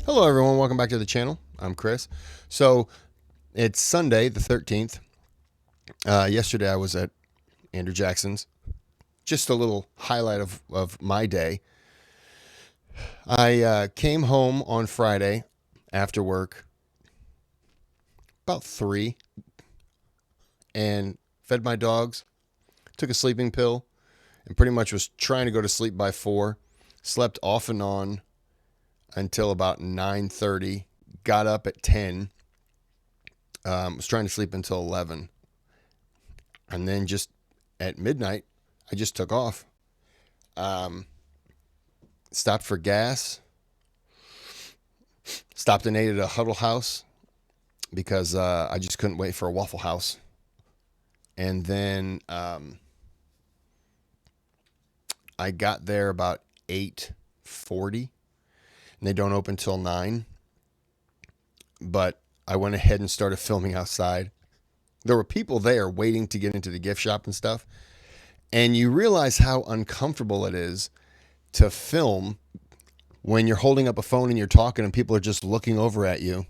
Hello, everyone. Welcome back to the channel. I'm Chris. So it's Sunday, the 13th. Yesterday, I was at Andrew Jackson's. Just a little highlight of my day. I came home on Friday after work, about 3, and fed my dogs, took a sleeping pill, and pretty much was trying to go to sleep by 4. Slept off and on until about 9:30. Got up at 10. Was trying to sleep until 11. And then just at midnight, I just took off. Stopped for gas. Stopped and ate at a Huddle House because I just couldn't wait for a Waffle House. And then I got there about 8:40, and they don't open till 9. But I went ahead and started filming outside. There were people there waiting to get into the gift shop and stuff. And you realize how uncomfortable it is to film when you're holding up a phone and you're talking and people are just looking over at you.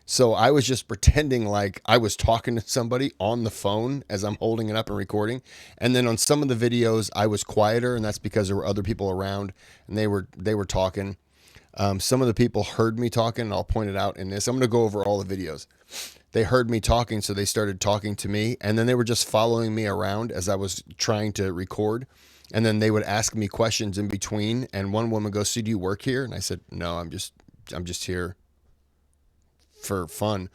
So I was just pretending like I was talking to somebody on the phone as I'm holding it up and recording. And then on some of the videos, I was quieter, and that's because there were other people around and they were talking. Some of the people heard me talking, and I'll point it out in this. I'm going to go over all the videos. They heard me talking, so they started talking to me, and then they were just following me around as I was trying to record. And then they would ask me questions in between. And one woman goes, "So do you work here?" And I said, "No, I'm just here for fun."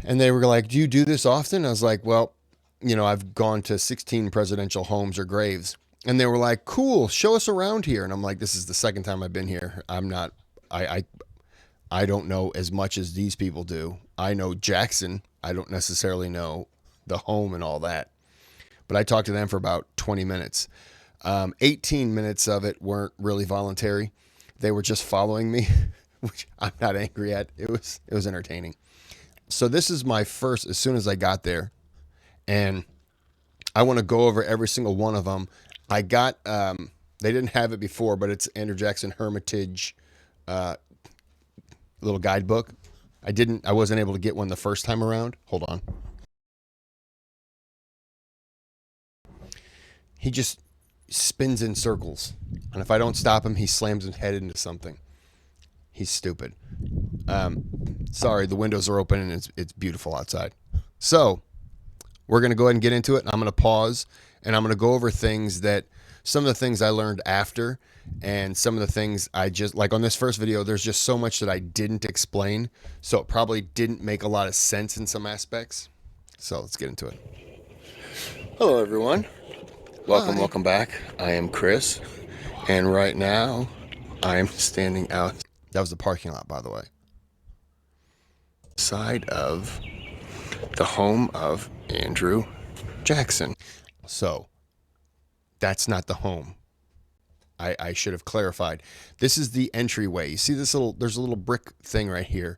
And they were like, "Do you do this often?" I was like, "Well, I've gone to 16 presidential homes or graves." And they were like, "Cool, show us around here." And I'm like, "This is the second time I've been here. I don't know as much as these people do. I know Jackson. I don't necessarily know the home and all that." But I talked to them for about 20 minutes. 18 minutes of it weren't really voluntary. They were just following me, which I'm not angry at. It was entertaining. So this is my first, as soon as I got there, and I want to go over every single one of them. I got, they didn't have it before, but it's Andrew Jackson Hermitage little guidebook. I wasn't able to get one the first time around. Hold on. He just spins in circles, and if I don't stop him, he slams his head into something. He's stupid. Sorry, the windows are open and it's beautiful outside. So we're gonna go ahead and get into it. And I'm gonna pause, and I'm gonna go over some of the things I learned after, and some of the things I just like on this first video. There's just so much that I didn't explain, so it probably didn't make a lot of sense in some aspects. So let's get into it. Hello, everyone. Welcome back. I am Chris, and right now I am standing out. That was the parking lot, by the way. Side of the home of Andrew Jackson. So that's not the home. I should have clarified. This is the entryway. You see there's a little brick thing right here.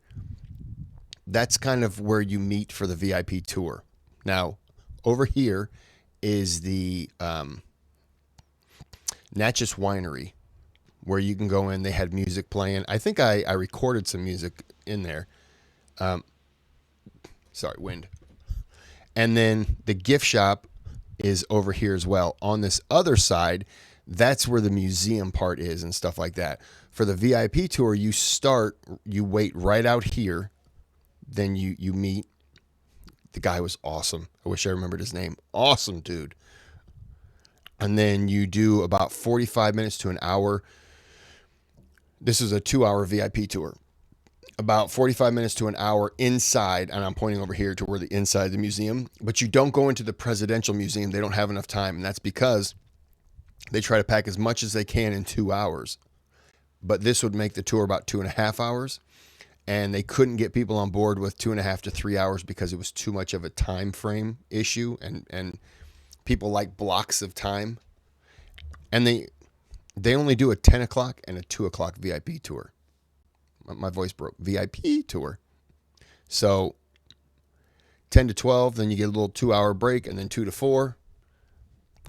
That's kind of where you meet for the VIP tour. Now, over here is the Natchez Winery, where you can go in. They had music playing. I think I recorded some music in there. Sorry, wind. And then the gift shop is over here as well. On this other side, that's where the museum part is and stuff like that. For the VIP tour, you wait right out here. Then you meet. The guy was awesome. I wish I remembered his name. Awesome dude. And then you do about 45 minutes to an hour. This is a 2-hour VIP tour. About 45 minutes to an hour inside, and I'm pointing over here to where the inside of the museum, but you don't go into the presidential museum. They don't have enough time, and that's because they try to pack as much as they can in 2 hours. But this would make the tour about 2.5 hours, and they couldn't get people on board with 2.5 to 3 hours because it was too much of a time frame issue, and people like blocks of time. And they only do a 10 o'clock and a 2 o'clock VIP tour. My voice broke. VIP tour. So 10 to 12, then you get a little 2-hour break, and then 2 to 4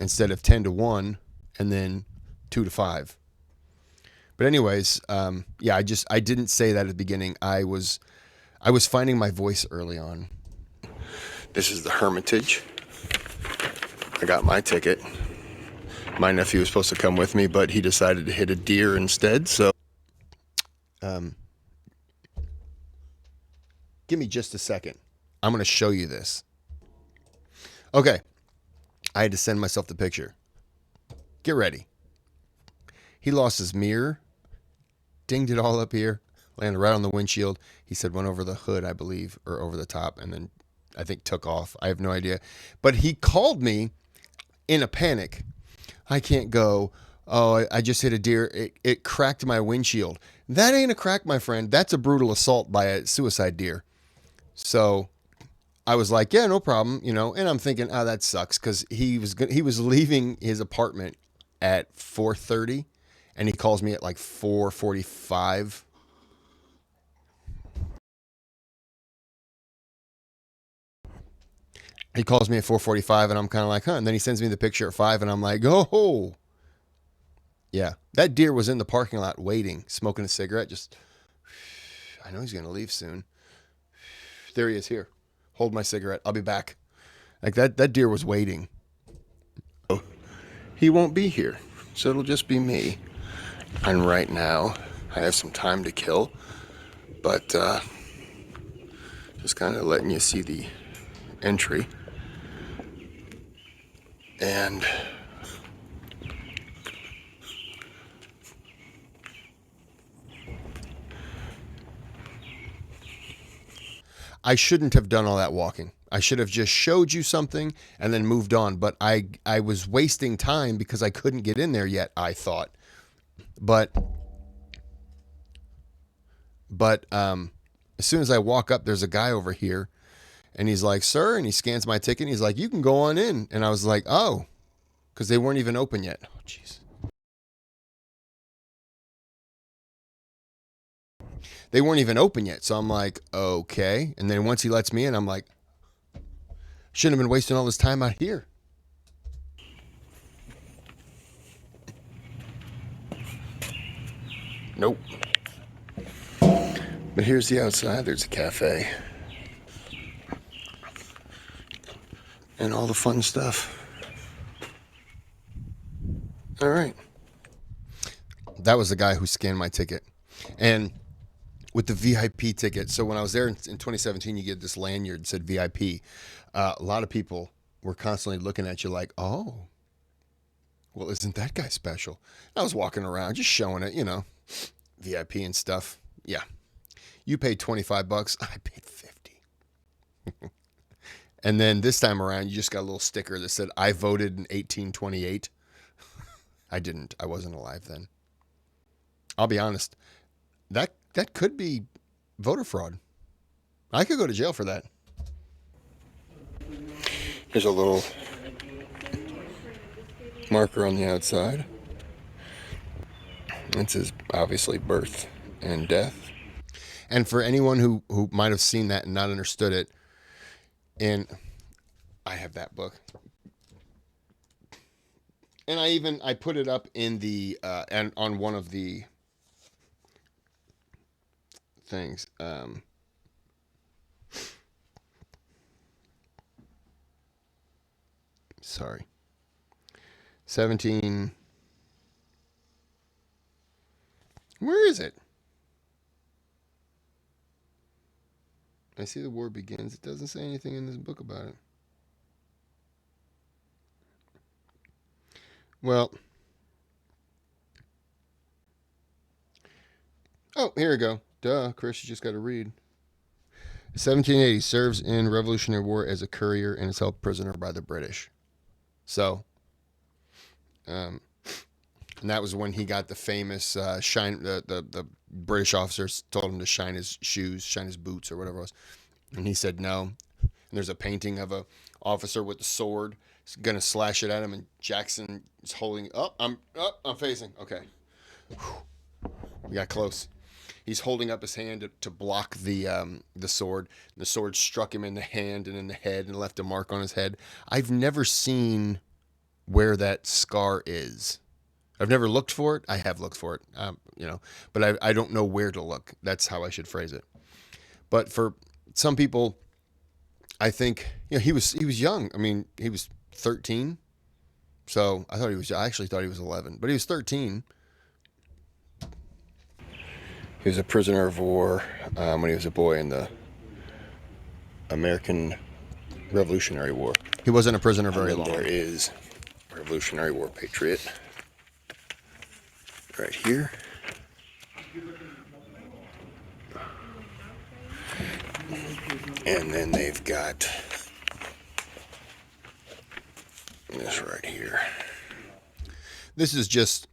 instead of 10 to 1, and then 2 to 5. But anyways, yeah, I didn't say that at the beginning. I was finding my voice early on. This is the Hermitage. I got my ticket. My nephew was supposed to come with me, but he decided to hit a deer instead. So, um, give me just a second. I'm going to show you this. Okay, I had to send myself the picture. Get ready. He lost his mirror, dinged it all up here, landed right on the windshield. He said went over the hood, I believe, or over the top, and then I think took off. I have no idea. But he called me in a panic. I can't go. Oh, I just hit a deer. It cracked my windshield. That ain't a crack, my friend. That's a brutal assault by a suicide deer. So I was like, yeah, no problem, you know. And I'm thinking, oh, that sucks because he was leaving his apartment at 4:30, and he calls me at like 4:45. He calls me at 4:45, and I'm kind of like, huh. And then he sends me the picture at 5, and I'm like, oh, yeah. That deer was in the parking lot waiting, smoking a cigarette. Just, I know he's gonna leave soon. There he is. Here, hold my cigarette. I'll be back. Like that deer was waiting. Oh, he won't be here, so it'll just be me. And right now, I have some time to kill, but just kind of letting you see the entry. And I shouldn't have done all that walking. I should have just showed you something and then moved on. But I was wasting time because I couldn't get in there yet, I thought. But as soon as I walk up, there's a guy over here, and he's like, "Sir," and he scans my ticket, and he's like, "You can go on in." And I was like, "Oh," because they weren't even open yet. Oh, jeez. They weren't even open yet. So I'm like, okay. And then once he lets me in, I'm like, shouldn't have been wasting all this time out here. Nope. But here's the outside. There's a cafe. And all the fun stuff. All right. That was the guy who scanned my ticket. And with the VIP ticket, so when I was there in 2017, you get this lanyard that said VIP. A lot of people were constantly looking at you like, oh, well, isn't that guy special? I was walking around just showing it, you know, VIP and stuff. Yeah. You paid $25. I paid 50. And then this time around, you just got a little sticker that said, I voted in 1828. I didn't. I wasn't alive then. I'll be honest. That could be voter fraud. I could go to jail for that. Here's a little marker on the outside. It says obviously birth and death. And for anyone who might have seen that and not understood it, and I have that book. And I put it up in the and on one of the things. Sorry. 17. Where is it? I see the war begins. It doesn't say anything in this book about it. Well, oh, here we go. Duh, Kris, you just got to read. 1780 serves in Revolutionary War as a courier and is held prisoner by the British. So, and that was when he got the famous shine. The British officers told him to shine his shoes, shine his boots, or whatever it was, and he said no. And there's a painting of a officer with a sword. He's gonna slash it at him, and Jackson is holding. I'm facing. Okay, we got close. He's holding up his hand to block the sword. The sword struck him in the hand and in the head and left a mark on his head. I've never seen where that scar is. I've never looked for it. I have looked for it, but I don't know where to look. That's how I should phrase it. But for some people, I think he was young. I mean, he was 13. So I actually thought he was 11, but he was 13. He was a prisoner of war when he was a boy in the American Revolutionary War. He wasn't a prisoner very long. There is Revolutionary War patriot right here. And then they've got this right here. This is just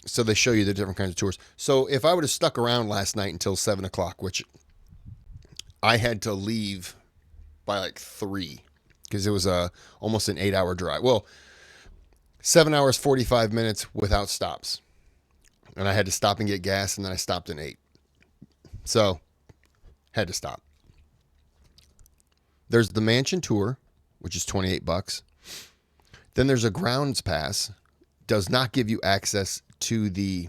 so they show you the different kinds of tours. So if I would have stuck around last night until 7 o'clock, which I had to leave by like 3 because it was almost an 8-hour drive. Well, 7 hours, 45 minutes without stops. And I had to stop and get gas, and then I stopped in 8. So had to stop. There's the mansion tour, which is $28. Then there's a grounds pass. Does not give you access to the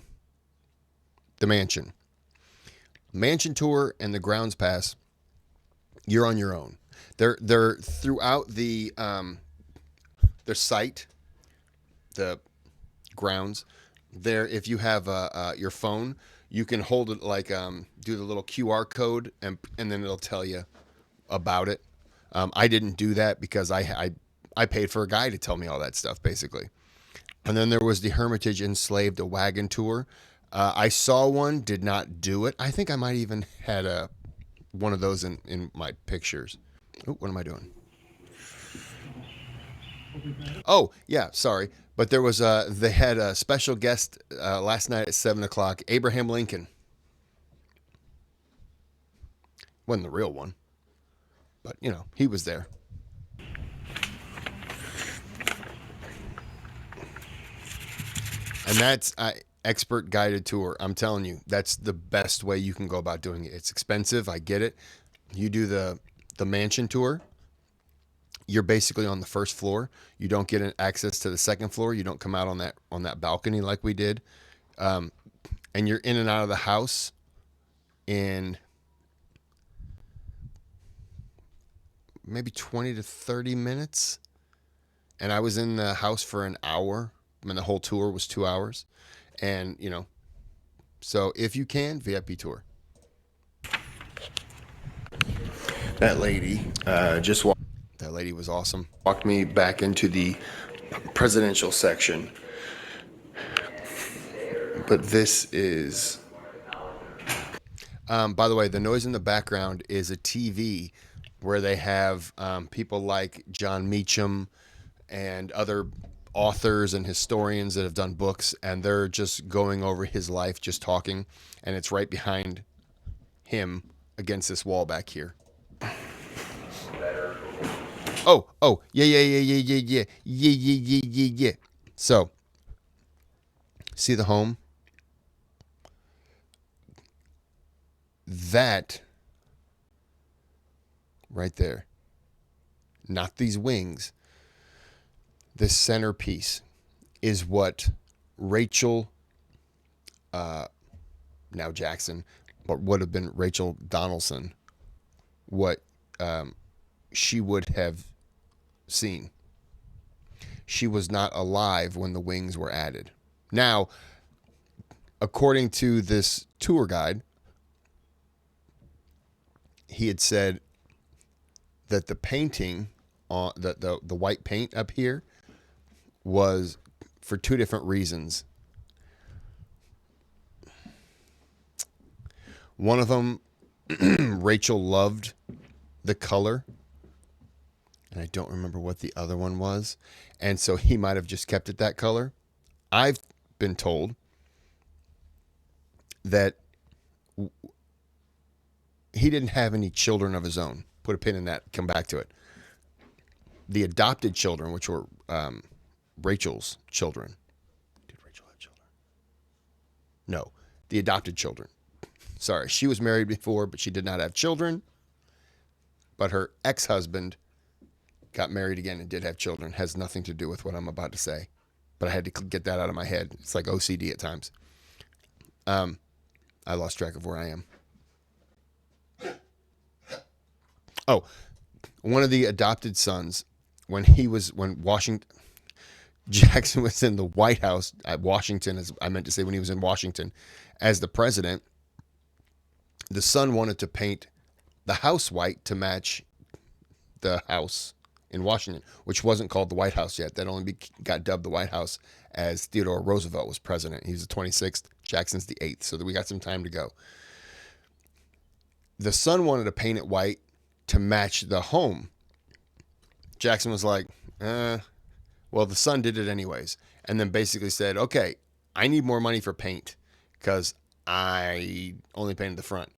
mansion. Mansion tour and the grounds pass, you're on your own. They're throughout their site, the grounds. There, if you have your phone, you can hold it like do the little QR code and then it'll tell you about it. I didn't do that because I paid for a guy to tell me all that stuff, basically. And then there was the Hermitage Enslaved, a wagon tour. I saw one, did not do it. I think I might even had one of those in my pictures. Oh, what am I doing? Oh, yeah, sorry. But there was they had a special guest last night at 7 o'clock, Abraham Lincoln. Wasn't the real one, but, he was there. And that's expert guided tour. I'm telling you, that's the best way you can go about doing it. It's expensive. I get it. You do the mansion tour. You're basically on the first floor. You don't get access to the second floor. You don't come out on that balcony like we did. And you're in and out of the house in maybe 20 to 30 minutes. And I was in the house for an hour. I mean, the whole tour was 2 hours. And, so if you can, VIP tour. That lady that lady was awesome. Walked me back into the presidential section. But this is, by the way, the noise in the background is a TV where they have people like John Meacham and other authors and historians that have done books, and they're just going over his life, just talking, and it's right behind him against this wall back here. Oh, yeah. So, see the home? That right there. Not these wings. This centerpiece is what Rachel, now Jackson, but would have been Rachel Donaldson, what she would have seen. She was not alive when the wings were added. Now, according to this tour guide, he had said that the painting on the white paint up here was for 2 different reasons. One of them, Rachel loved the color, and I don't remember what the other one was, and so he might have just kept it that color. I've been told that he didn't have any children of his own. Put a pin in that, come back to it. The adopted children, which were Rachel's children. Did Rachel have children? No, the adopted children. Sorry, she was married before, but she did not have children. But her ex-husband got married again and did have children. Has nothing to do with what I'm about to say. but I had to get that out of my head. It's like OCD at times. I lost track of where I am. Oh, one of the adopted sons, when Jackson was in the White House at Washington, as I meant to say, when he was in Washington as the president, the son wanted to paint the house white to match the house in Washington, which wasn't called the White House yet. That only got dubbed the White House as Theodore Roosevelt was president. He was the 26th, Jackson's the 8th, so that we got some time to go. The son wanted to paint it white to match the home. Jackson was like, well, the son did it anyways, and then basically said, okay, I need more money for paint because I only painted the front.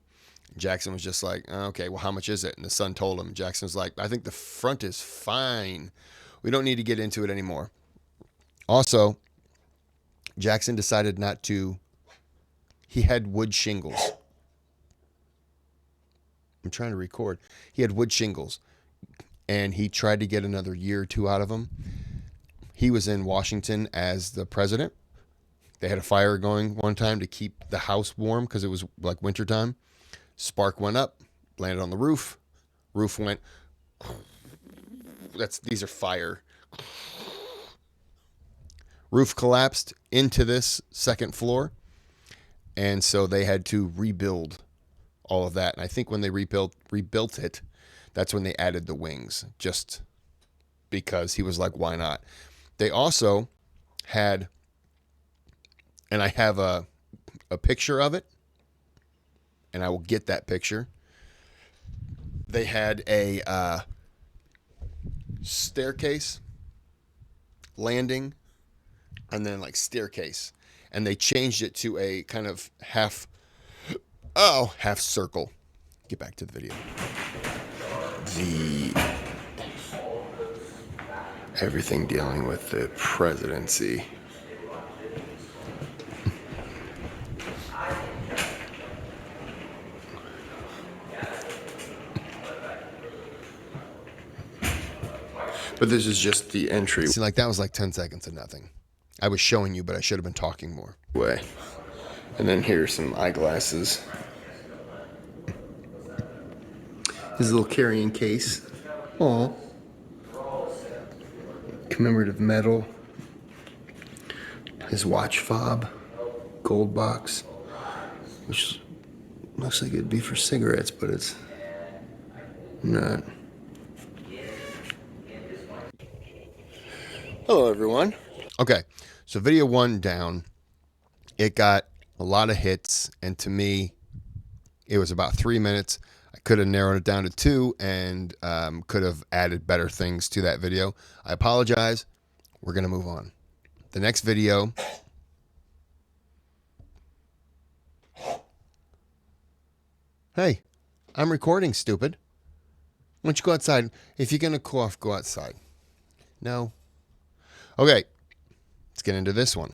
Jackson was just like, okay, well, how much is it? And the son told him. Jackson was like, I think the front is fine. We don't need to get into it anymore. Also, Jackson decided not to. He had wood shingles. I'm trying to record. He had wood shingles, and he tried to get another year or two out of them. He was in Washington as the president. They had a fire going one time to keep the house warm because it was like wintertime. Spark went up, landed on the roof. Roof went. These are fire. Roof collapsed into this second floor, and so they had to rebuild all of that. And I think when they rebuilt it, that's when they added the wings, just because he was like, why not? They also had, and I have a picture of it, and I will get that picture. They had a staircase, landing, and then like staircase. And they changed it to a kind of half circle. Get back to the video. Everything dealing with the presidency. But this is just the entry. See, like that was like 10 seconds of nothing. I was showing you, but I should have been talking more. Way. And then here's some eyeglasses. His little carrying case. Aw. Commemorative medal. His watch fob. Gold box. Which looks like it'd be for cigarettes, but it's not. Hello, everyone. Okay, so video 1 down. It got a lot of hits, and to me, it was about 3 minutes. I could have narrowed it down to 2 and could have added better things to that video. I apologize. We're going to move on. The next video. Hey, I'm recording, stupid. Why don't you go outside? If you're going to cough, go outside. No. Okay, let's get into this one.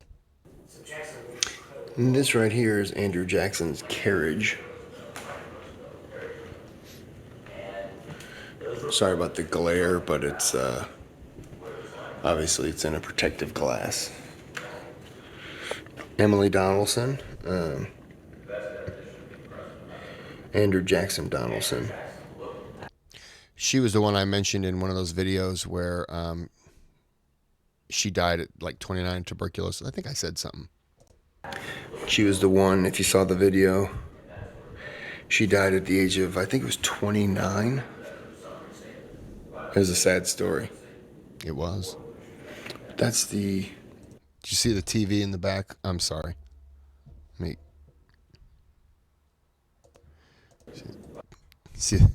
And this right here is Andrew Jackson's carriage. Sorry about the glare, but it's obviously it's in a protective glass. Emily Donaldson, Andrew Jackson Donaldson. She was the one I mentioned in one of those videos where she died at like 29 tuberculosis. I think I said something. She was the one, if you saw the video, she died at the age of, I think it was 29. It was a sad story. It was. That's the... Did you see the TV in the back? I'm sorry. See the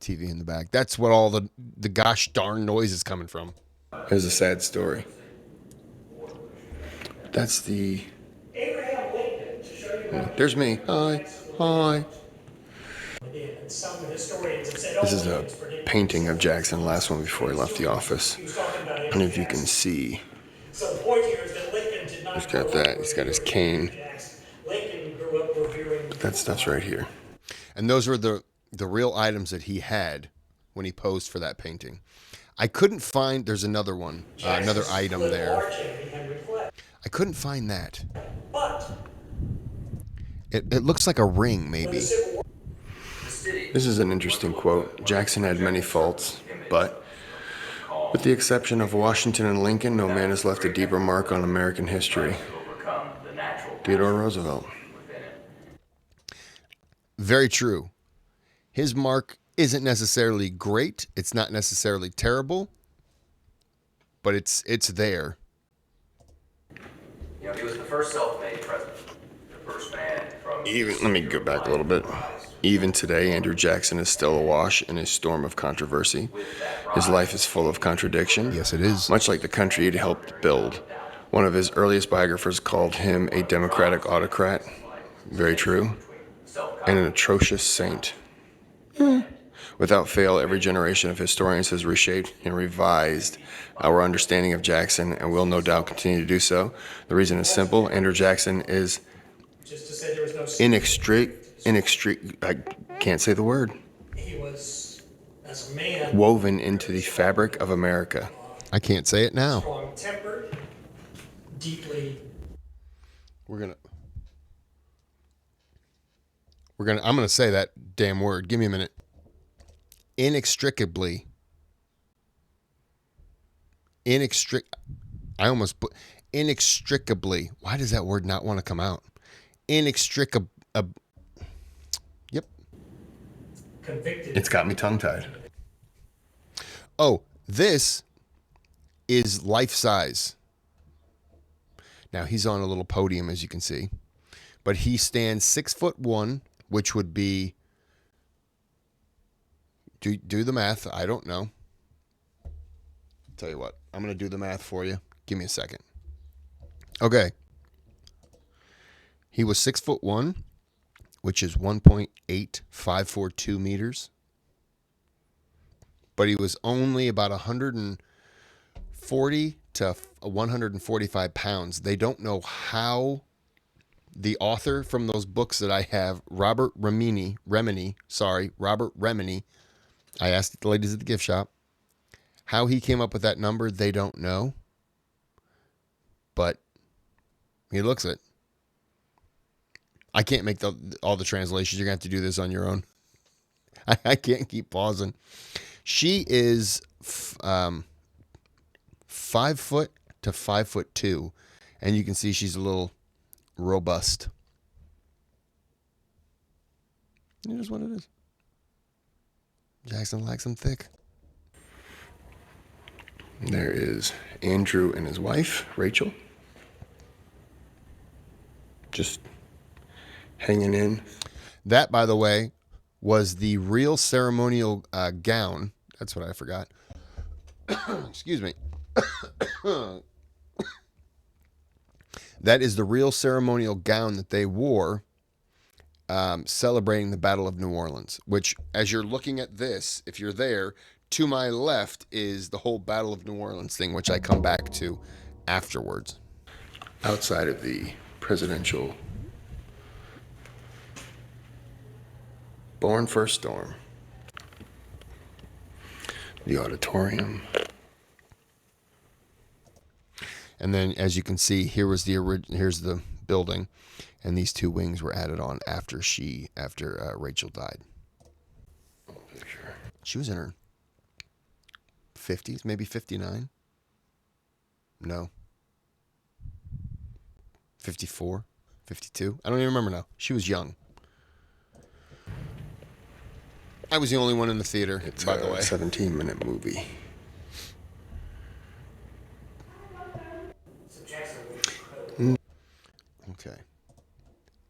TV in the back. That's what all the gosh darn noise is coming from. It was a sad story. That's the... There's me. Hi. Hi. This is a painting of Jackson, last one before he left the office. And if you can see, he's got that. He's got his cane. But that stuff's right here. And those were the real items that he had when he posed for that painting. I couldn't find, there's another one, another item there. I couldn't find that. But It looks like a ring, when maybe. the Civil War, This is an interesting quote. Jackson had many faults, but with the exception of Washington and Lincoln, no man has left a deeper mark on American history. Theodore Roosevelt. Very true. His mark isn't necessarily great. It's not necessarily terrible, but it's there. You know, he was the first self-made president, the first man from... Let me go back a little bit. Even today, Andrew Jackson is still awash in a storm of controversy. His life is full of contradiction. Yes, it is. Much like the country he'd helped build. One of his earliest biographers called him a democratic autocrat. Very true. And an atrocious saint. Without fail, every generation of historians has reshaped and revised our understanding of Jackson and will no doubt continue to do so. The reason is simple. Andrew Jackson is just to say there was no I can't say the word. he was, as a man, Woven into the fabric of America. I can't say it now. strong-tempered, deeply. I'm gonna say that damn word. Give me a minute. Inextricably. Inextricably. Why does that word not want to come out? Inextricable. Yep. Convicted. It's got me tongue-tied. Oh, this is life size. Now he's on a little podium, as you can see, but he stands 6'1", which would be. Do the math. I don't know. Tell you what, I'm gonna do the math for you. Give me a second. Okay. He was 6'1", which is 1.8542 meters. But he was only about 140 to 145 pounds. They don't know how the author from those books that I have, Robert Remini, I asked the ladies at the gift shop, how he came up with that number, they don't know. But he looks it. I can't make all the translations. You're going to have to do this on your own. I can't keep pausing. She is 5 foot to 5'2", and you can see she's a little robust. It is what it is. Jackson likes them thick. There is Andrew and his wife, Rachel. Just hanging in. That, by the way, was the real ceremonial gown. That's what I forgot. Excuse me. That is the real ceremonial gown that they wore celebrating the Battle of New Orleans, which, as you're looking at this, if you're there, to my left is the whole Battle of New Orleans thing, which I come back to afterwards. Outside of the presidential Born for a Storm, the auditorium. And then, as you can see, here's the building, and these two wings were added on after Rachel died. She was in her 50s, maybe 59. No. 54, 52. I don't even remember now. She was young. I was the only one in the theater, by the way. 17-minute movie. Okay.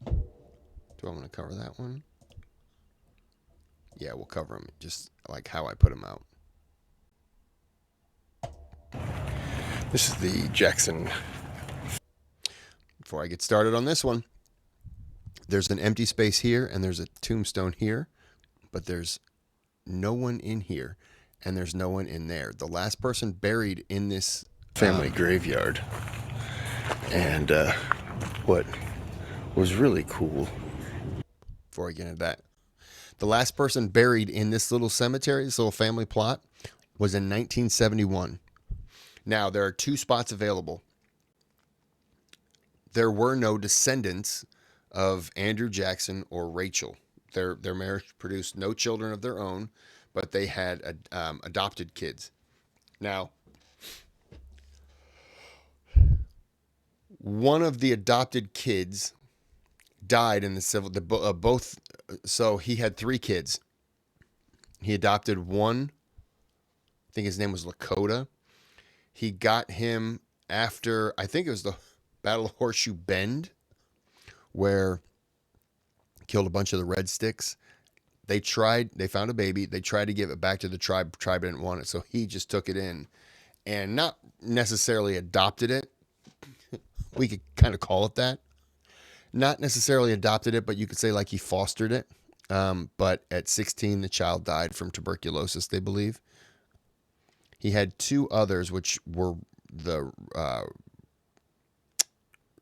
Do I want to cover that one? Yeah, we'll cover them just like how I put them out. This is the Jackson. Before I get started on this one, there's an empty space here and there's a tombstone here, but there's no one in here and there's no one in there. The last person buried in this family graveyard. And what was really cool, before I get into that, the last person buried in this little cemetery, this little family plot, was in 1971. Now, there are 2 spots available. there were no descendants of Andrew Jackson or Rachel. Their marriage produced no children of their own, but they had adopted kids. Now, one of the adopted kids died in the civil. Both, so he had three kids. He adopted one. I think his name was Lakota. He got him after, I think it was the Battle of Horseshoe Bend, where killed a bunch of the Red Sticks. They found a baby. They tried to give it back to the tribe. Tribe didn't want it, so he just took it in and not necessarily adopted it. We could kind of call it that. Not necessarily adopted it, but you could say like he fostered it. But at 16, the child died from tuberculosis, they believe. He had two others, which were the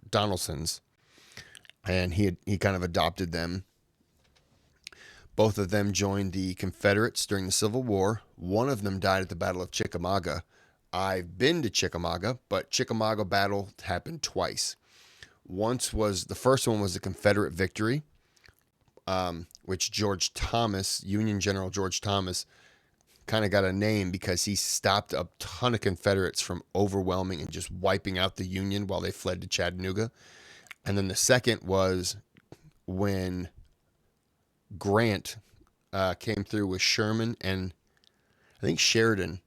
Donaldsons, and he kind of adopted them. Both of them joined the Confederates during the Civil War. One of them died at the Battle of Chickamauga. I've been to Chickamauga, but Chickamauga battle happened twice. The first one was the Confederate victory, which George Thomas, Union General George Thomas, kind of got a name because he stopped a ton of Confederates from overwhelming and just wiping out the Union while they fled to Chattanooga. And then the second was when Grant came through with Sherman and I think Sheridan,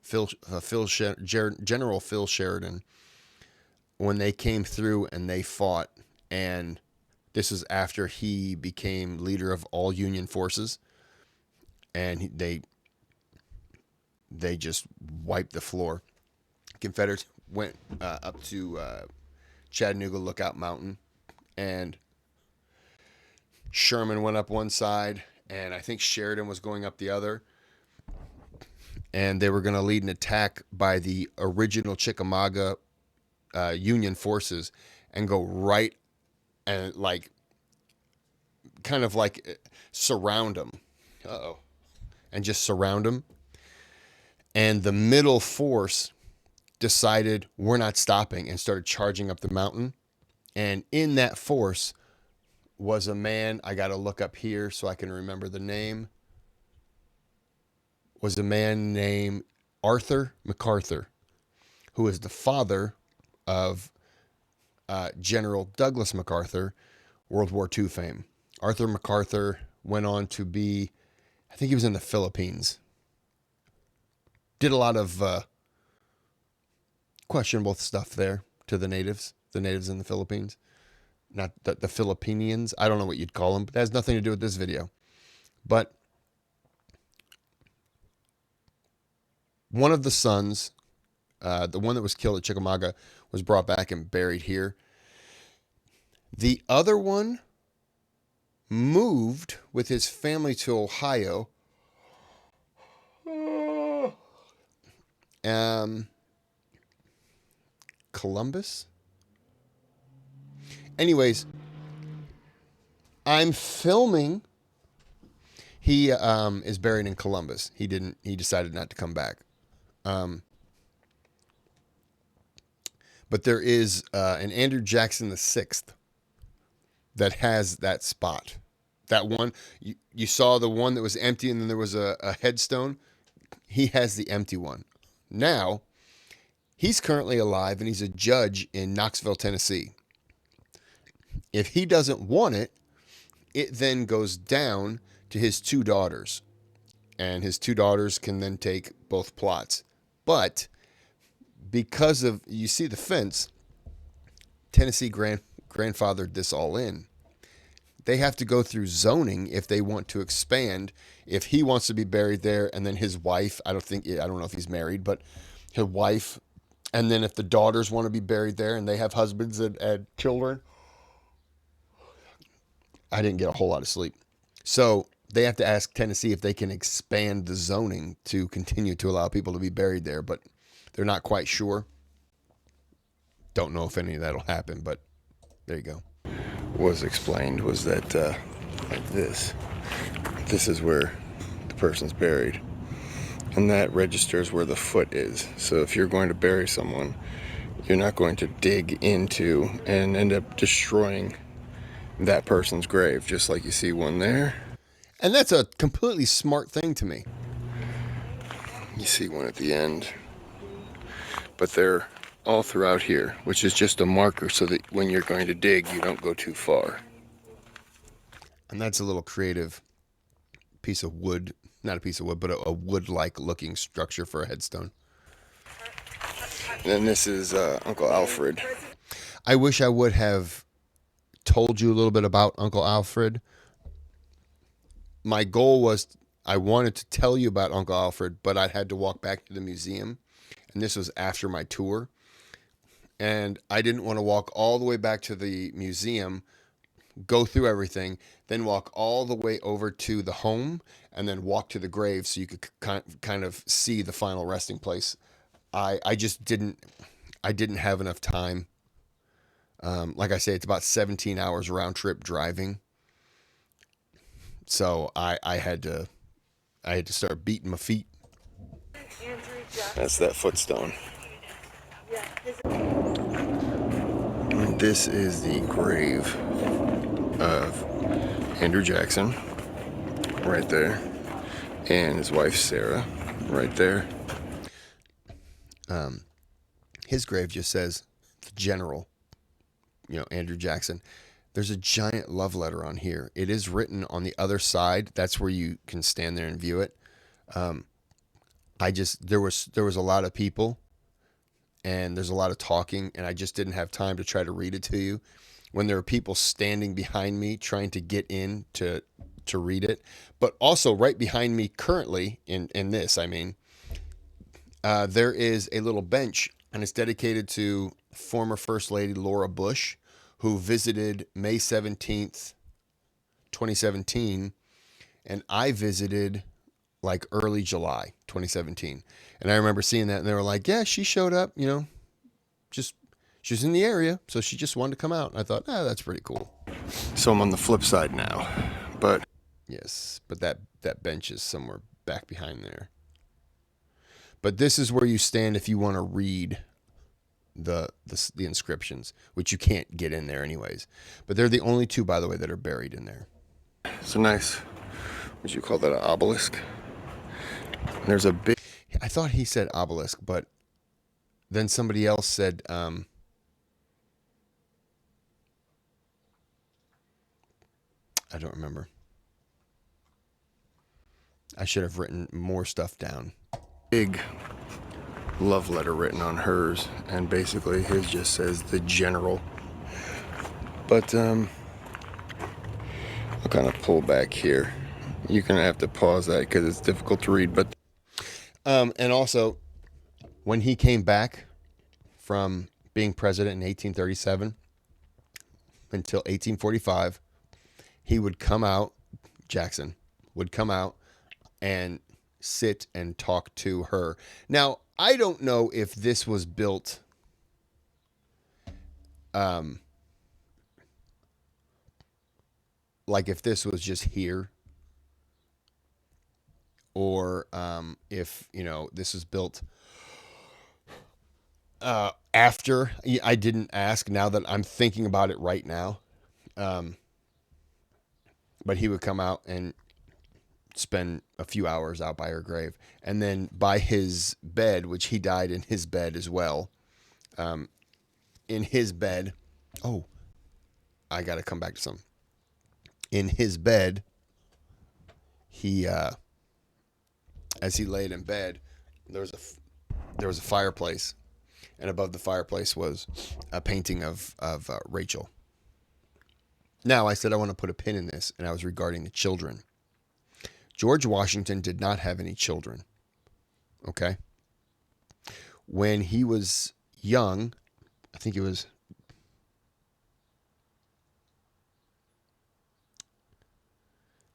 General Phil Sheridan, when they came through and they fought. And this was after he became leader of all Union forces, and they just wiped the floor. Confederates went up to Chattanooga Lookout Mountain, and Sherman went up one side, and I think Sheridan was going up the other. And they were going to lead an attack by the original Chickamauga Union forces and go right and kind of surround them. And just surround them. And the middle force decided we're not stopping and started charging up the mountain. And in that force was a man, I got to look up here so I can remember the name, was a man named Arthur MacArthur, who was the father of General Douglas MacArthur, World War II fame. Arthur MacArthur went on to be, I think he was in the Philippines. Did a lot of questionable stuff there to the natives in the Philippines. Not the Philippinians. I don't know what you'd call them, but that has nothing to do with this video. But one of the sons, the one that was killed at Chickamauga, was brought back and buried here. The other one moved with his family to Ohio. Columbus? Anyways, I'm filming. He is buried in Columbus. He decided not to come back. But there is an Andrew Jackson the Sixth that has that spot. That one, you saw the one that was empty and then there was a headstone. He has the empty one. Now, he's currently alive and he's a judge in Knoxville, Tennessee. If he doesn't want it, it then goes down to his two daughters. And his two daughters can then take both plots. But because of, you see the fence, Tennessee grandfathered this all in. They have to go through zoning if they want to expand. If he wants to be buried there, and then his wife, I don't know if he's married, but his wife, and then if the daughters want to be buried there and they have husbands and children, I didn't get a whole lot of sleep. So they have to ask Tennessee if they can expand the zoning to continue to allow people to be buried there, but they're not quite sure. Don't know if any of that will happen, but there you go. Was explained was that like this is where the person's buried, and that registers where the foot is. So if you're going to bury someone, you're not going to dig into and end up destroying that person's grave, just like you see one there. And that's a completely smart thing to me. You see one at the end. But they're all throughout here, which is just a marker so that when you're going to dig, you don't go too far. And that's a little creative piece of wood, not a piece of wood, but a wood-like looking structure for a headstone. And then this is Uncle Alfred. I wish I would have told you a little bit about Uncle Alfred. My goal was I wanted to tell you about Uncle Alfred, but I had to walk back to the museum. And this was after my tour. And I didn't want to walk all the way back to the museum, go through everything, then walk all the way over to the home, and then walk to the grave so you could kind of see the final resting place. I just didn't have enough time. Like I say, it's about 17 hours round trip driving. So I had to start beating my feet. That's that footstone. This is the grave of Andrew Jackson, right there, and his wife Sarah, right there. His grave just says the general, Andrew Jackson. There's a giant love letter on here. It is written on the other side. That's where you can stand there and view it. There was a lot of people, and there's a lot of talking, and I just didn't have time to try to read it to you. When there were people standing behind me trying to get in to read it, but also right behind me currently in this, there is a little bench, and it's dedicated to former First Lady Laura Bush, who visited May 17th, 2017, and I visited like early July 2017. And I remember seeing that, and they were like, yeah, she showed up, she's in the area, so she just wanted to come out. And I thought, that's pretty cool. So I'm on the flip side now, but yes, but that bench is somewhere back behind there. But this is where you stand if you want to read the inscriptions, which you can't get in there anyways. But they're the only two, by the way, that are buried in there. It's a nice, would you call that an obelisk? And there's a big, I thought he said obelisk, but then somebody else said, I don't remember. I should have written more stuff down. Big love letter written on hers, and basically his just says the general. But I'll kind of pull back here. You're gonna have to pause that because it's difficult to read. But and also, when he came back from being president in 1837 until 1845, he would come out. Jackson would come out and sit and talk to her. Now, I don't know if this was built like if this was just here, or if this was built after. I didn't ask. Now that I'm thinking about it right now, but he would come out and spend a few hours out by her grave, and then by his bed, which he died in his bed as well. In his bed, I got to come back to some. In his bed, he, as he laid in bed, there was a fireplace, and above the fireplace was a painting of Rachel. Now, I said I want to put a pin in this, and I was regarding the children. George Washington did not have any children. Okay? When he was young, I think it was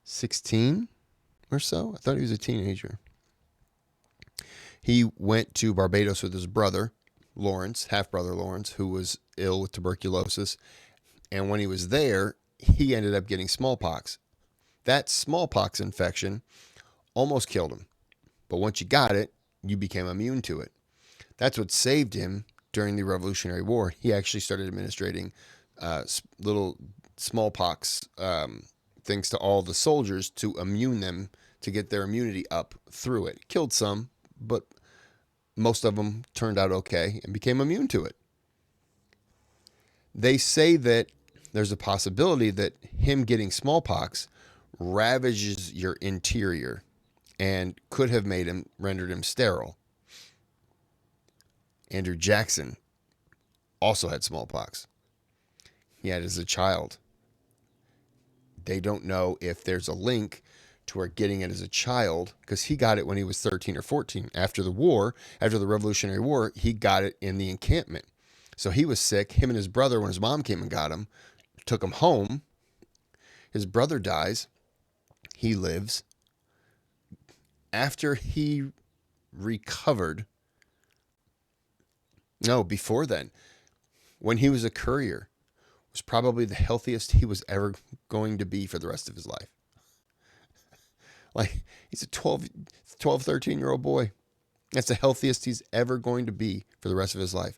16 or so. I thought he was a teenager. He went to Barbados with his brother, Lawrence, half-brother Lawrence, who was ill with tuberculosis. And when he was there, he ended up getting smallpox. That smallpox infection almost killed him. But once you got it, you became immune to it. That's what saved him during the Revolutionary War, he actually started administering little smallpox things to all the soldiers to immune them, to get their immunity up through it. Killed some, but most of them turned out okay and became immune to it. They say that there's a possibility that him getting smallpox ravages your interior and could have rendered him sterile. Andrew Jackson also had smallpox. He had it as a child. They don't know if there's a link to where getting it as a child, because he got it when he was 13 or 14. After the war, after the Revolutionary War, he got it in the encampment. So he was sick. Him and his brother, when his mom came and got him, took him home. His brother dies. He lives. After he recovered, no, before then, when he was a courier, was probably the healthiest he was ever going to be for the rest of his life. Like, he's a 12, 13-year-old boy. That's the healthiest he's ever going to be for the rest of his life.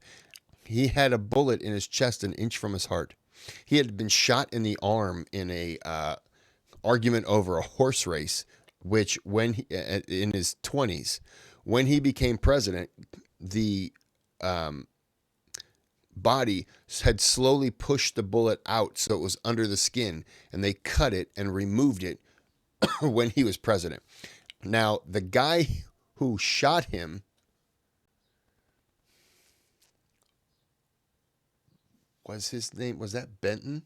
He had a bullet in his chest an inch from his heart. He had been shot in the arm in a argument over a horse race, which when he, in his 20s, when he became president, the body had slowly pushed the bullet out so it was under the skin, and they cut it and removed it when he was president. Now, the guy who shot him was his name, was that Benton?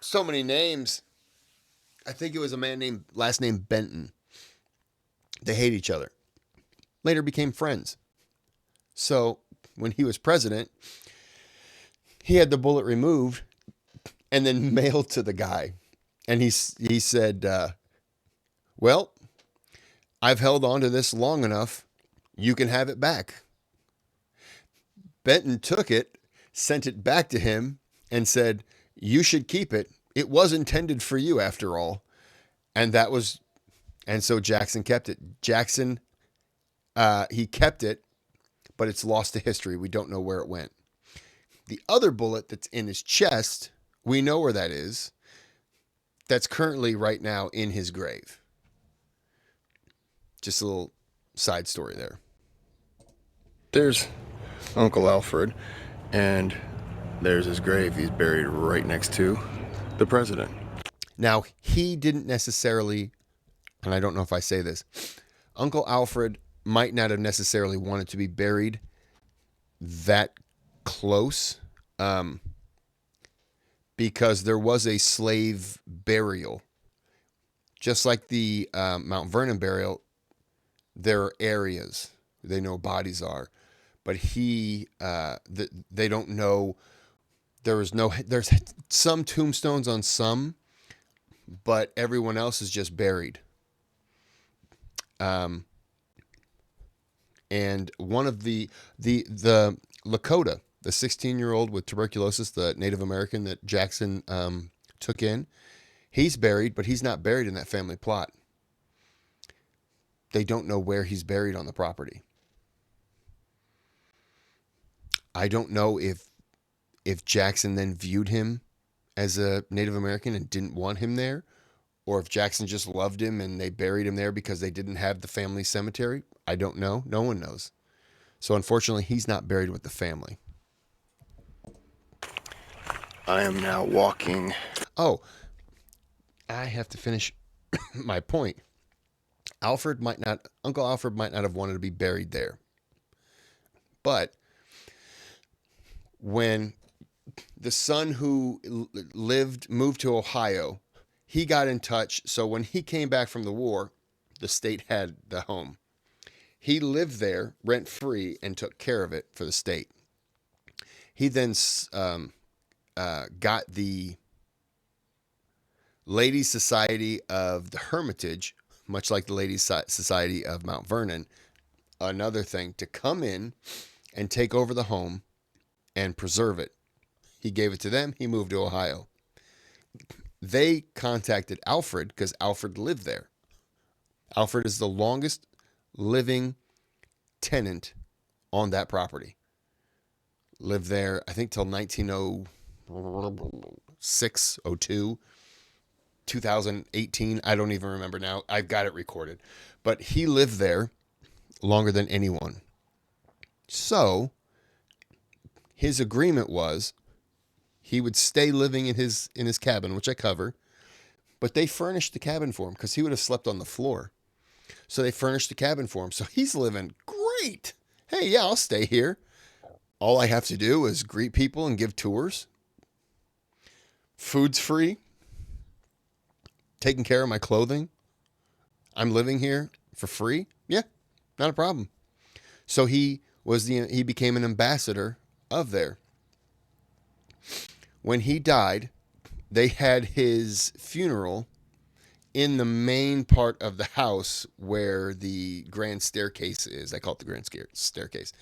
So many names. I think it was a man named, last name Benton. They hate each other. Later became friends. So when he was president, he had the bullet removed and then mailed to the guy. And he said, well, I've held on to this long enough. You can have it back. Benton took it, sent it back to him, and said, you should keep it. It was intended for you after all. And so Jackson kept it. Jackson, he kept it, but it's lost to history. We don't know where it went. The other bullet that's in his chest, we know where that is. That's currently right now in his grave. Just a little side story there. There's Uncle Alfred, and there's his grave. He's buried right next to the president. Now, he didn't necessarily, and I don't know if I say this, Uncle Alfred might not have necessarily wanted to be buried that close, because there was a slave burial. Just like the Mount Vernon burial, there are areas they know bodies are, but they don't know. There's some tombstones on some, but everyone else is just buried. And one of the Lakota, the 16-year-old with tuberculosis, the Native American that Jackson took in, he's buried, but he's not buried in that family plot. They don't know where he's buried on the property. I don't know if Jackson then viewed him as a Native American and didn't want him there, or if Jackson just loved him and they buried him there because they didn't have the family cemetery. I don't know. No one knows. So unfortunately, he's not buried with the family. I am now walking. Oh, I have to finish my point. Uncle Alfred might not have wanted to be buried there. But when the son who moved to Ohio, he got in touch. So when he came back from the war, the state had the home. He lived there rent free and took care of it for the state. He then got the Ladies Society of the Hermitage, much like the Ladies Society of Mount Vernon, another thing, to come in and take over the home and preserve it. He gave it to them. He moved to Ohio. They contacted Alfred because Alfred lived there. Alfred is the longest living tenant on that property. Lived there, I think, till 1906, 02, 2018. I don't even remember now. I've got it recorded. But he lived there longer than anyone. So his agreement was he would stay living in his cabin, which I cover, but they furnished the cabin for him because he would have slept on the floor. So they furnished the cabin for him. So he's living great. Hey, yeah, I'll stay here. All I have to do is greet people and give tours. Food's free. Taking care of my clothing. I'm living here for free. Yeah, not a problem. So he became an ambassador of there. When he died, they had his funeral in the main part of the house where the grand staircase is. I call it the grand staircase.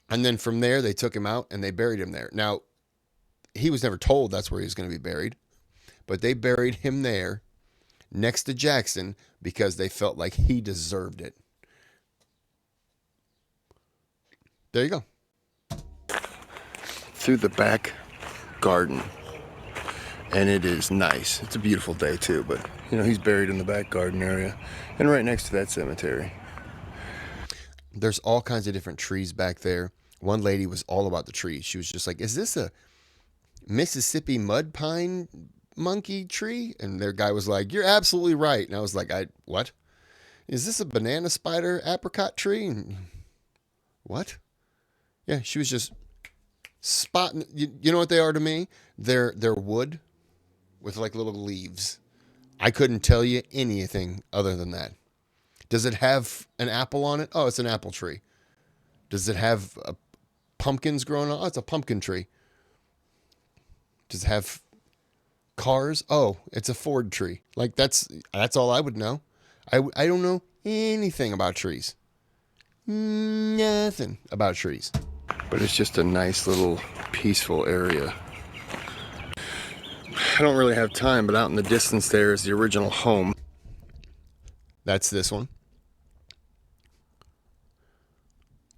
And then from there, they took him out and they buried him there. Now, he was never told that's where he was going to be buried, but they buried him there next to Jackson because they felt like he deserved it. There you go. Through the back garden. And it is nice. It's a beautiful day too, but he's buried in the back garden area and right next to that cemetery. There's all kinds of different trees back there. One lady was all about the trees. She was just like, is this a Mississippi mud pine monkey tree? And their guy was like, you're absolutely right. And I was like, what? Is this a banana spider apricot tree? And what? Yeah, she was just spotting. You know what they are to me? They're wood with like little leaves. I couldn't tell you anything other than that. Does it have an apple on it? Oh, it's an apple tree. Does it have pumpkins growing on? Oh, it's a pumpkin tree. Does it have cars? Oh, it's a Ford tree. Like that's all I would know. I don't know anything about trees. Nothing about trees. But it's just a nice little peaceful area. I don't really have time, but out in the distance there is the original home. That's this one.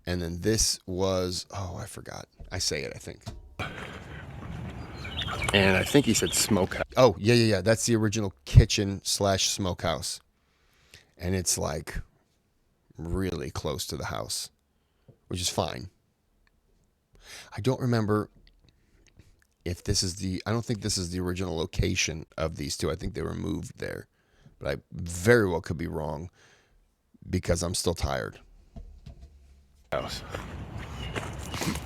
And then this was, I forgot. I say it, I think. And I think he said smokehouse. Oh, yeah. That's the original kitchen / smokehouse. And it's like really close to the house, which is fine. I don't remember if this is I don't think this is the original location of these two. I think they were moved there. But I very well could be wrong because I'm still tired. House.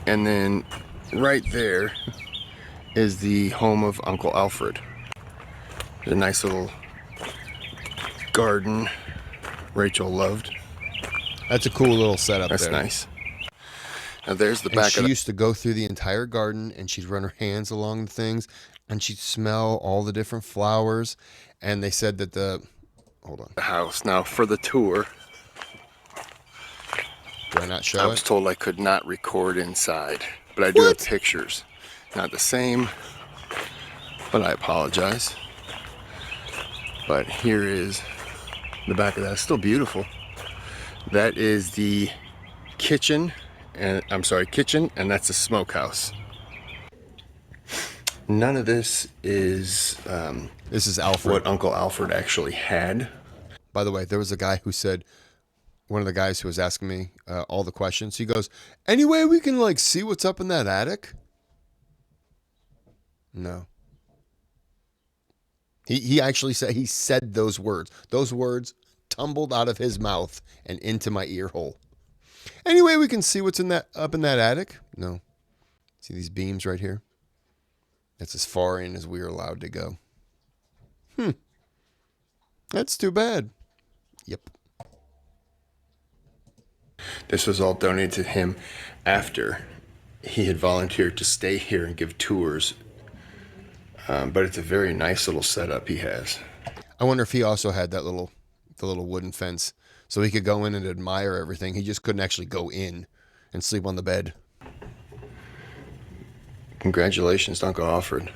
And then right there is the home of Uncle Alfred. There's a nice little garden Rachel loved. That's a cool little setup. That's there. Nice. Now there's the back. She used to go through the entire garden and she'd run her hands along the things and she'd smell all the different flowers. And they said that the house. Now for the tour. Do I not show it? I was told I could not record inside, but I do have pictures. Not the same, but I apologize. But here is the back of that. It's still beautiful. That is the kitchen, and that's a smokehouse. None of this is Alfred. What Uncle Alfred actually had. By the way, there was a guy who said, one of the guys who was asking me all the questions, he goes, any way we can see what's up in that attic? No. He actually said those words. Those words tumbled out of his mouth and into my ear hole. Any way we can see what's up in that attic? No. See these beams right here? That's as far in as we are allowed to go. That's too bad. Yep. This was all donated to him after he had volunteered to stay here and give tours. But it's a very nice little setup he has. I wonder if he also had the little wooden fence so he could go in and admire everything. He just couldn't actually go in and sleep on the bed. Congratulations to Uncle Alfred.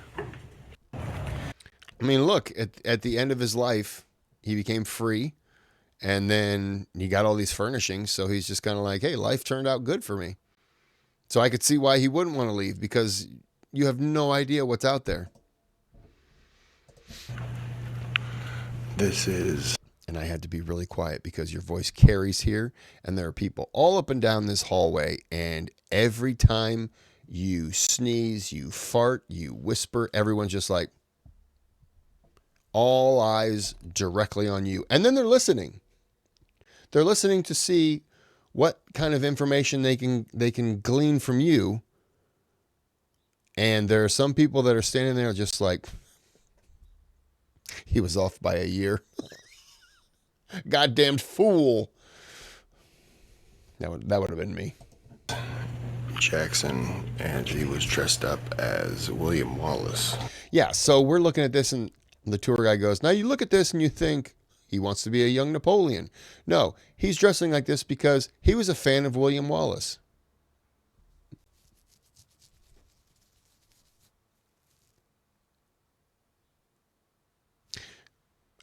I mean, look, at the end of his life, he became free And then he got all these furnishings. So he's just kind of like, hey, life turned out good for me. So I could see why he wouldn't want to leave, because you have no idea what's out there. This is... And I had to be really quiet because your voice carries here, and there are people all up and down this hallway, and every time you sneeze, you fart, you whisper, everyone's just like, all eyes directly on you. And then they're listening. They're listening to see what kind of information they can glean from you. And there are some people that are standing there just like, he was off by a year. Goddamned fool. That would have been me. Jackson, and he was dressed up as William Wallace. Yeah, so we're looking at this, and the tour guide goes, now you look at this and you think he wants to be a young Napoleon. No, he's dressing like this because he was a fan of William Wallace.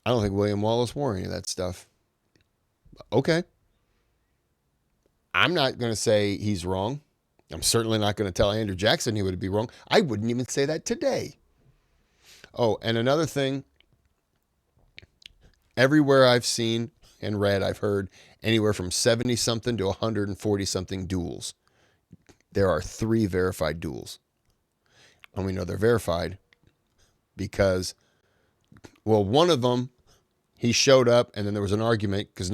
I don't think William Wallace wore any of that stuff. Okay. I'm not going to say he's wrong. I'm certainly not going to tell Andrew Jackson he would be wrong. I wouldn't even say that today. Oh, and another thing, everywhere I've seen and read, I've heard anywhere from 70-something to 140-something duels. There are 3 verified duels. And we know they're verified because, well, one of them, he showed up and then there was an argument because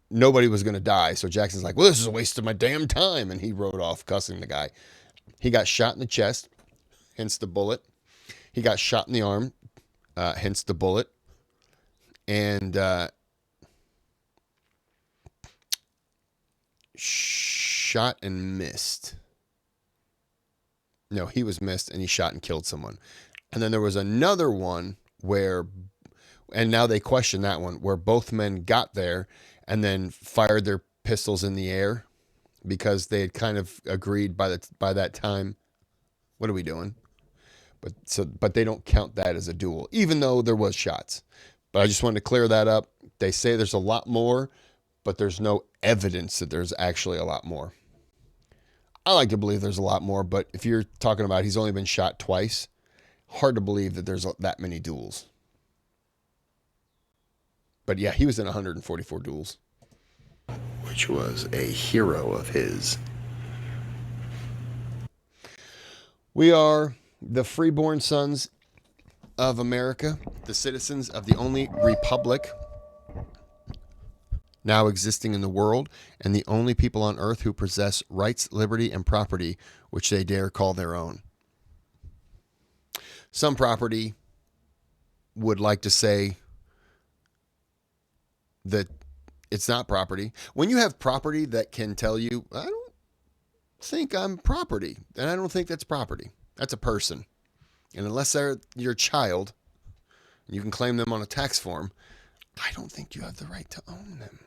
nobody was going to die. So Jackson's like, well, this is a waste of my damn time. And he rode off cussing the guy. He got shot in the chest, hence the bullet. He got shot in the arm, hence the bullet. And shot and missed. No, he was missed and he shot and killed someone. And then there was another one where, and now they question that one, where both men got there and then fired their pistols in the air because they had kind of agreed by that time, what are we doing? But they don't count that as a duel, even though there was shots. But I just wanted to clear that up. They say there's a lot more, but there's no evidence that there's actually a lot more. I like to believe there's a lot more, but if you're talking about he's only been shot twice, hard to believe that there's that many duels. But yeah, he was in 144 duels. Which was a hero of his. We are the freeborn sons of America, the citizens of the only republic now existing in the world, and the only people on earth who possess rights, liberty, and property which they dare call their own. Some property would like to say that it's not property. When you have property that can tell you, I don't think I'm property, then I don't think that's property. That's a person. And unless they're your child, you can claim them on a tax form, I don't think you have the right to own them.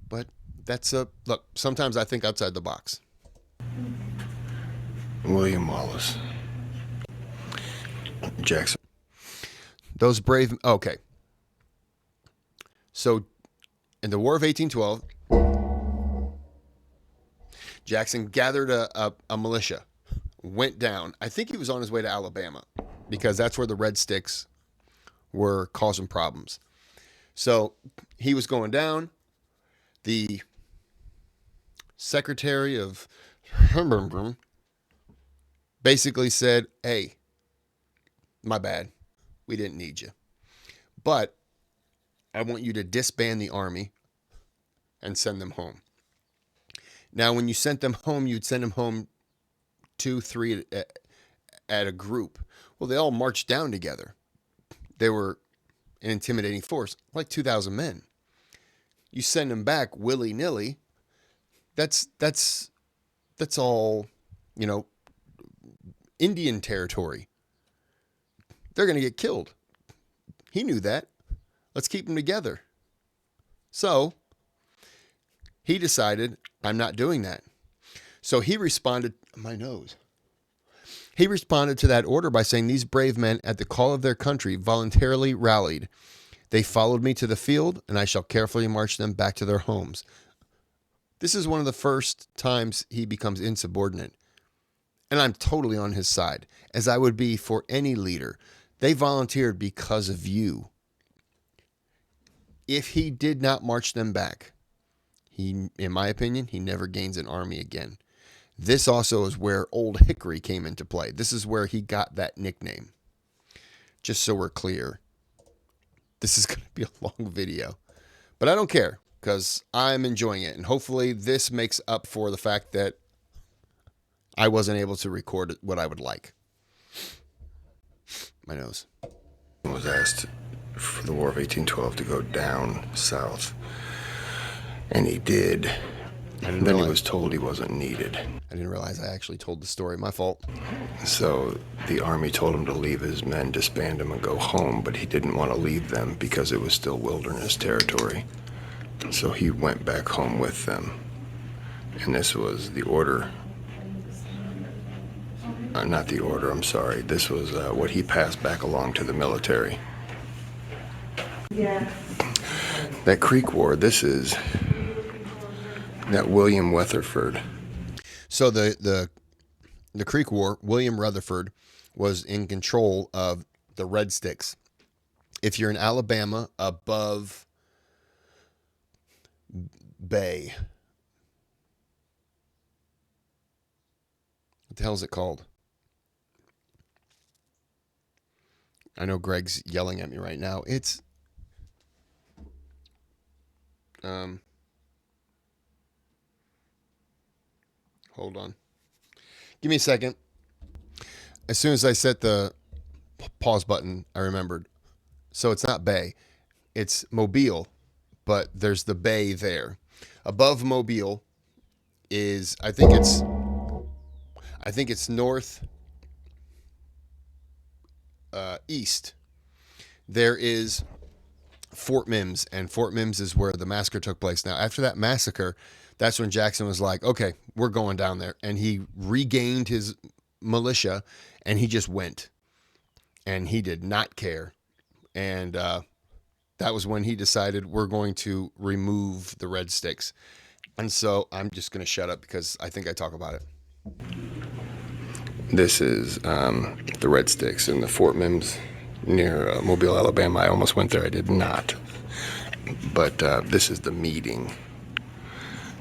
But look, sometimes I think outside the box. William Wallace. Jackson. Those brave, okay. So, in the War of 1812, Jackson gathered a militia, went down. I think he was on his way to Alabama because that's where the Red Sticks were causing problems. So, he was going down. The Secretary of basically said, hey, my bad. We didn't need you. But I want you to disband the army and send them home. Now, when you sent them home, you'd send them home 2, 3 at a group. Well, they all marched down together. They were an intimidating force, like 2,000 men. You send them back willy-nilly, that's all, Indian territory. They're going to get killed. He knew that. Let's keep them together. So he decided, I'm not doing that. So he responded, my nose. He responded to that order by saying these brave men, at the call of their country, voluntarily rallied. They followed me to the field, and I shall carefully march them back to their homes. This is one of the first times he becomes insubordinate. And I'm totally on his side, as I would be for any leader. They volunteered because of you. If he did not march them back, he, in my opinion, he never gains an army again. This also is where Old Hickory came into play. This is where he got that nickname. Just so we're clear. This is going to be a long video. But I don't care, because I'm enjoying it. And hopefully this makes up for the fact that I wasn't able to record what I would like. My nose. Was asked for the War of 1812 to go down south. And he did. And then he was told he wasn't needed. I didn't realize I actually told the story. My fault. So the army told him to leave his men, disband them, and go home, but he didn't want to leave them because it was still wilderness territory. So he went back home with them. And this was the order. Not the order, I'm sorry. This was what he passed back along to the military. Yeah. That Creek War, this is that William Weatherford. So the Creek War, William Rutherford was in control of the Red Sticks. If you're in Alabama above Bay, what the hell is it called? I know Greg's yelling at me right now. It's hold on. Give me a second. As soon as I set the pause button, I remembered. So it's not Bay. It's Mobile, but there's the Bay there. Above Mobile is I think it's north east. There is Fort Mims, and Fort Mims is where the massacre took place. Now, after that massacre, that's when Jackson was like, okay, we're going down there. And he regained his militia, and he just went. And he did not care. And that was when he decided we're going to remove the Red Sticks. And so I'm just going to shut up because I think I talk about it. This is the Red Sticks in the Fort Mims near Mobile, Alabama. I almost went there. I did not. But this is the meeting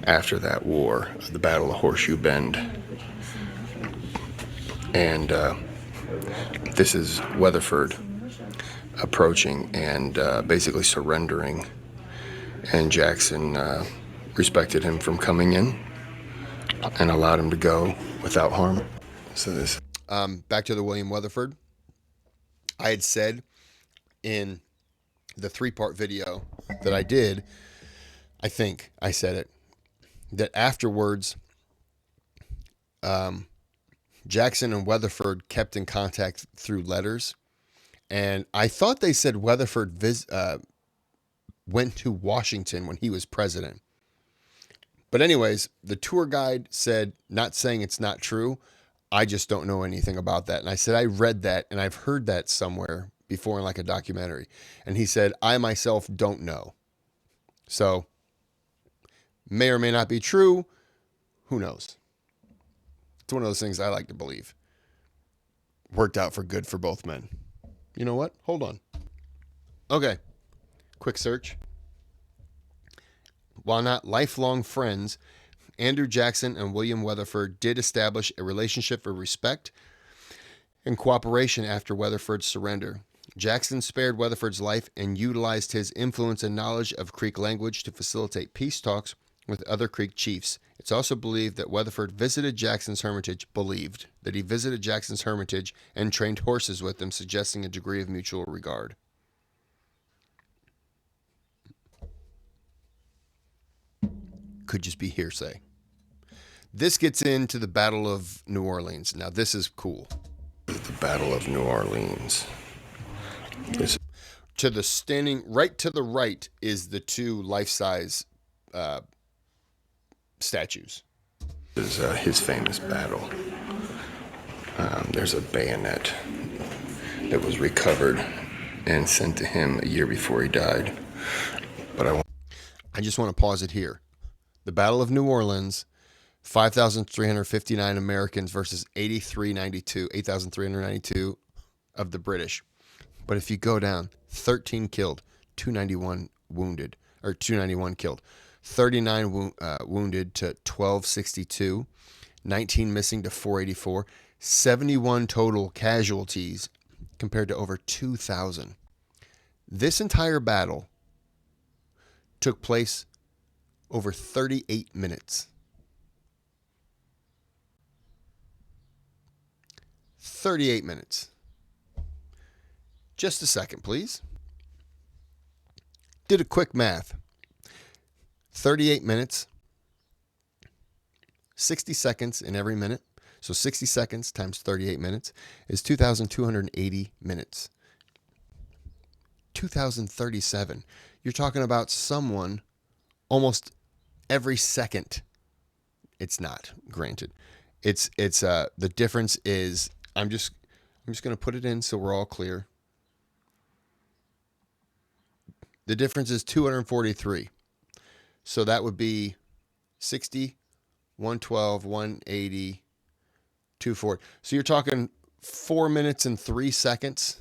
after that war, the Battle of Horseshoe Bend. And this is Weatherford approaching and basically surrendering. And Jackson respected him from coming in and allowed him to go without harm. So this back to the William Weatherford. I had said in the 3-part video that I did, I think I said it, that afterwards, Jackson and Weatherford kept in contact through letters. And I thought they said Weatherford went to Washington when he was president. But anyways, the tour guide said, not saying it's not true, I just don't know anything about that. And I said, I read that and I've heard that somewhere before in like a documentary. And he said, I myself don't know. So may or may not be true. Who knows? It's one of those things I like to believe. Worked out for good for both men. You know what? Hold on. Okay. Quick search. While not lifelong friends, Andrew Jackson and William Weatherford did establish a relationship of respect and cooperation after Weatherford's surrender. Jackson spared Weatherford's life and utilized his influence and knowledge of Creek language to facilitate peace talks with other Creek chiefs. It's also believed that Weatherford visited Jackson's Hermitage, and trained horses with them, suggesting a degree of mutual regard. Could just be hearsay. This gets into the Battle of New Orleans. Now, this is cool. The Battle of New Orleans. To the standing right to the right is the 2 life-size statues. This is his famous battle. There's a bayonet that was recovered and sent to him a year before he died. But I just want to pause it here. The Battle of New Orleans, 5,359 Americans versus 8,392 of the British. But if you go down, 13 killed, 291 wounded, or 291 killed, 39 wounded to 1262, 19 missing to 484, 71 total casualties compared to over 2,000. This entire battle took place over 38 minutes. 38 minutes. Just a second, please. Did a quick math. 38 minutes, 60 seconds in every minute. So 60 seconds times 38 minutes is 2,280 minutes. 2,037. You're talking about someone almost every second. It's not, granted. It's the difference is I'm just going to put it in so we're all clear. The difference is 243. So that would be 60, 112, 180, 240. So you're talking 4 minutes and 3 seconds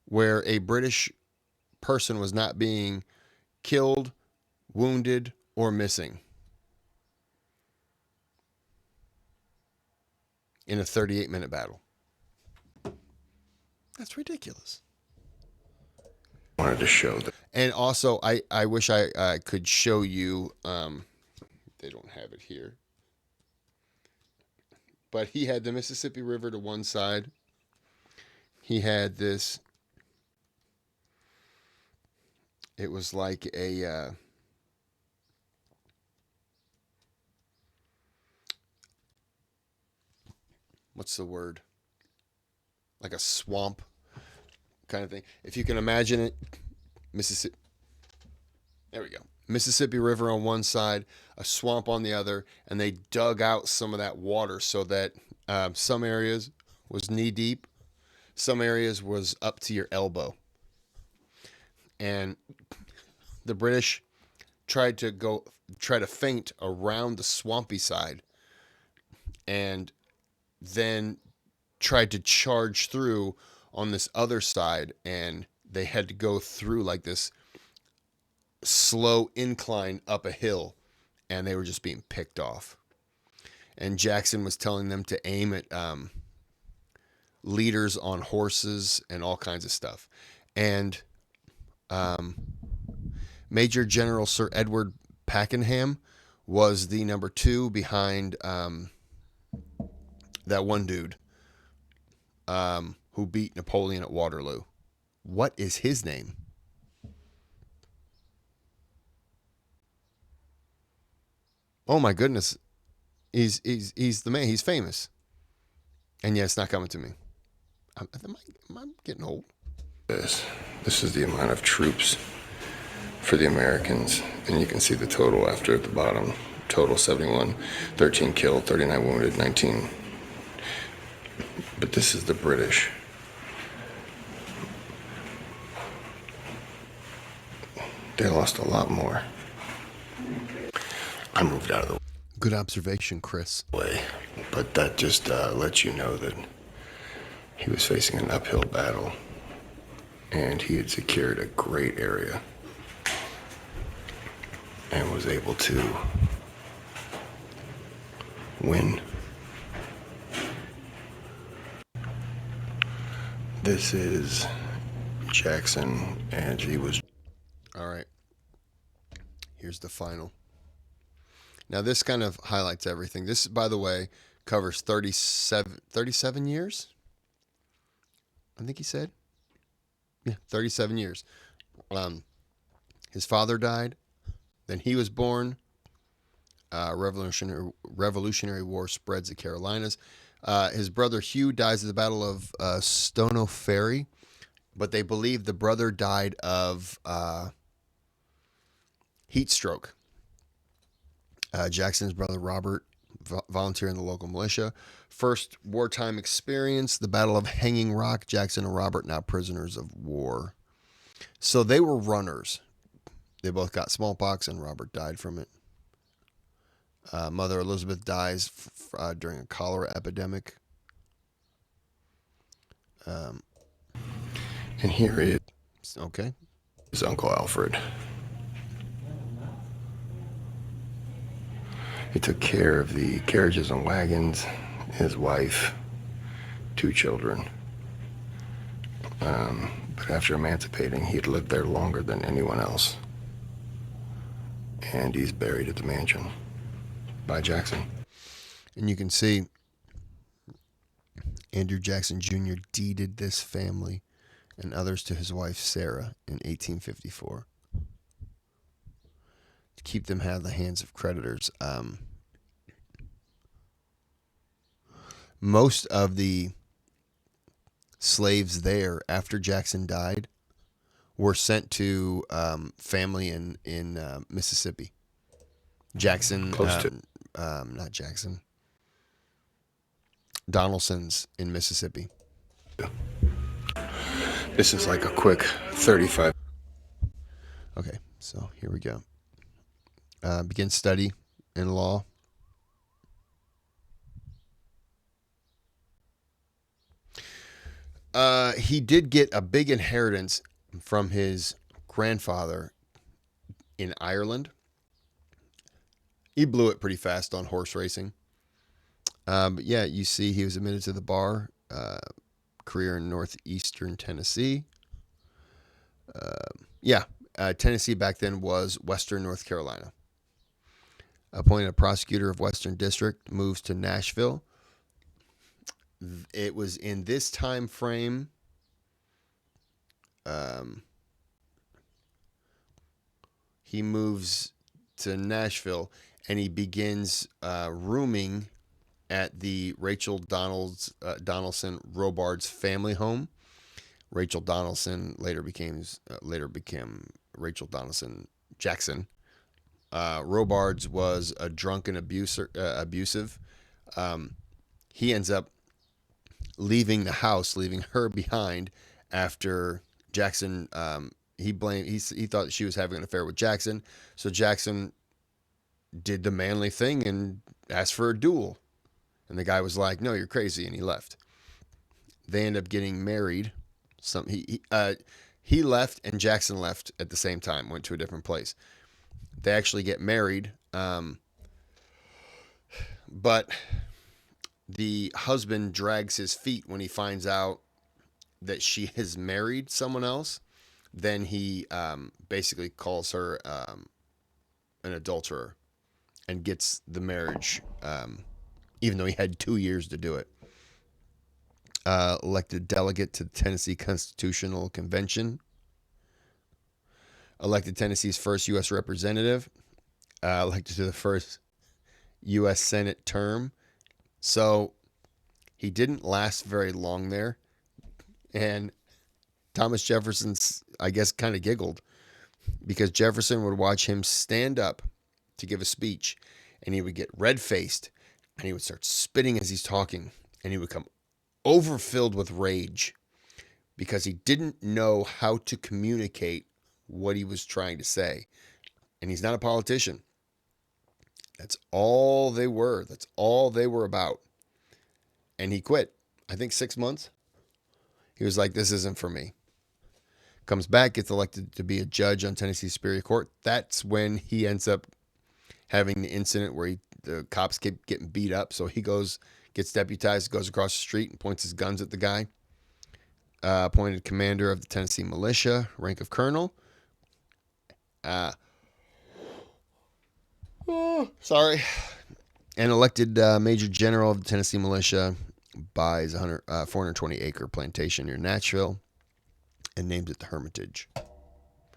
where a British person was not being killed, wounded, or missing in a 38-minute battle. That's ridiculous. wanted to show that. And also, I wish I could show you. They don't have it here. But he had the Mississippi River to one side. He had this. It was like a. What's the word? Like a swamp kind of thing. If you can imagine it, Mississippi. There we go. Mississippi River on one side, a swamp on the other, and they dug out some of that water so that some areas was knee deep, some areas was up to your elbow. And the British tried to feint around the swampy side and then tried to charge through on this other side, and they had to go through like this slow incline up a hill, and they were just being picked off. And Jackson was telling them to aim at leaders on horses and all kinds of stuff. And Major General Sir Edward Pakenham was the number 2 behind that one dude who beat Napoleon at Waterloo. What is his name? Oh my goodness. He's the man. He's famous. And yeah, it's not coming to me. Am I getting old? This is the amount of troops for the Americans, and you can see the total after at the bottom. Total 71, 13 killed, 39 wounded, 19. But this is the British. They lost a lot more. I moved out of the Good observation, Kris. way, but that just lets you know that he was facing an uphill battle, and he had secured a great area and was able to win. This is Jackson, and he was. All right. Here's the final. Now, this kind of highlights everything. This, by the way, covers 37 years. I think he said. Yeah, 37 years. His father died. Then he was born. Revolutionary War spreads the Carolinas. His brother Hugh dies at the Battle of Stono Ferry, but they believe the brother died of heat stroke. Jackson's brother Robert volunteer in the local militia. First wartime experience, the Battle of Hanging Rock. Jackson and Robert now prisoners of war. So they were runners. They both got smallpox, and Robert died from it. Mother Elizabeth dies during a cholera epidemic. And here is Okay. his Uncle Alfred. He took care of the carriages and wagons, his wife, 2 children. But after emancipating, he had lived there longer than anyone else. And he's buried at the mansion by Jackson. And you can see Andrew Jackson Jr. deeded this family and others to his wife Sarah in 1854 to keep them out of the hands of creditors. Most of the slaves there after Jackson died were sent to family in Mississippi. Jackson, not Jackson, Donaldson's in Mississippi. This is like a quick 35. Okay, so here we go. Begin study in law. He did get a big inheritance from his grandfather in Ireland. He blew it pretty fast on horse racing. But yeah, you see he was admitted to the bar. Career in northeastern Tennessee. Tennessee back then was Western North Carolina. Appointed a prosecutor of Western District, moves to Nashville. It was in this time frame he moves to Nashville and he begins rooming at the Rachel Donaldson Robards family home. Rachel Donaldson later became Rachel Donaldson Jackson. Robards was a drunken abusive. He ends up leaving the house, leaving her behind after Jackson. He thought she was having an affair with Jackson, so Jackson did the manly thing and asked for a duel. And the guy was like, "No, you're crazy," and he left. They end up getting married. He left and Jackson left at the same time, went to a different place. They actually get married, but the husband drags his feet when he finds out that she has married someone else. Then he basically calls her an adulterer and gets the marriage, even though he had 2 years to do it. Elected delegate to the Tennessee Constitutional Convention. Elected Tennessee's first U.S. representative. Elected to the first U.S. Senate term. So he didn't last very long there. And Thomas Jefferson, I guess, kind of giggled because Jefferson would watch him stand up to give a speech and he would get red-faced and he would start spitting as he's talking and he would come overfilled with rage because he didn't know how to communicate what he was trying to say. And he's not a politician. That's all they were. That's all they were about. And he quit. I think 6 months. He was like, this isn't for me. Comes back, gets elected to be a judge on Tennessee Superior Court. That's when he ends up having the incident where the cops keep getting beat up. So he gets deputized, goes across the street and points his guns at the guy. Appointed commander of the Tennessee militia, rank of colonel. And elected major general of the Tennessee militia, buys a 420-acre plantation near Nashville and names it the Hermitage.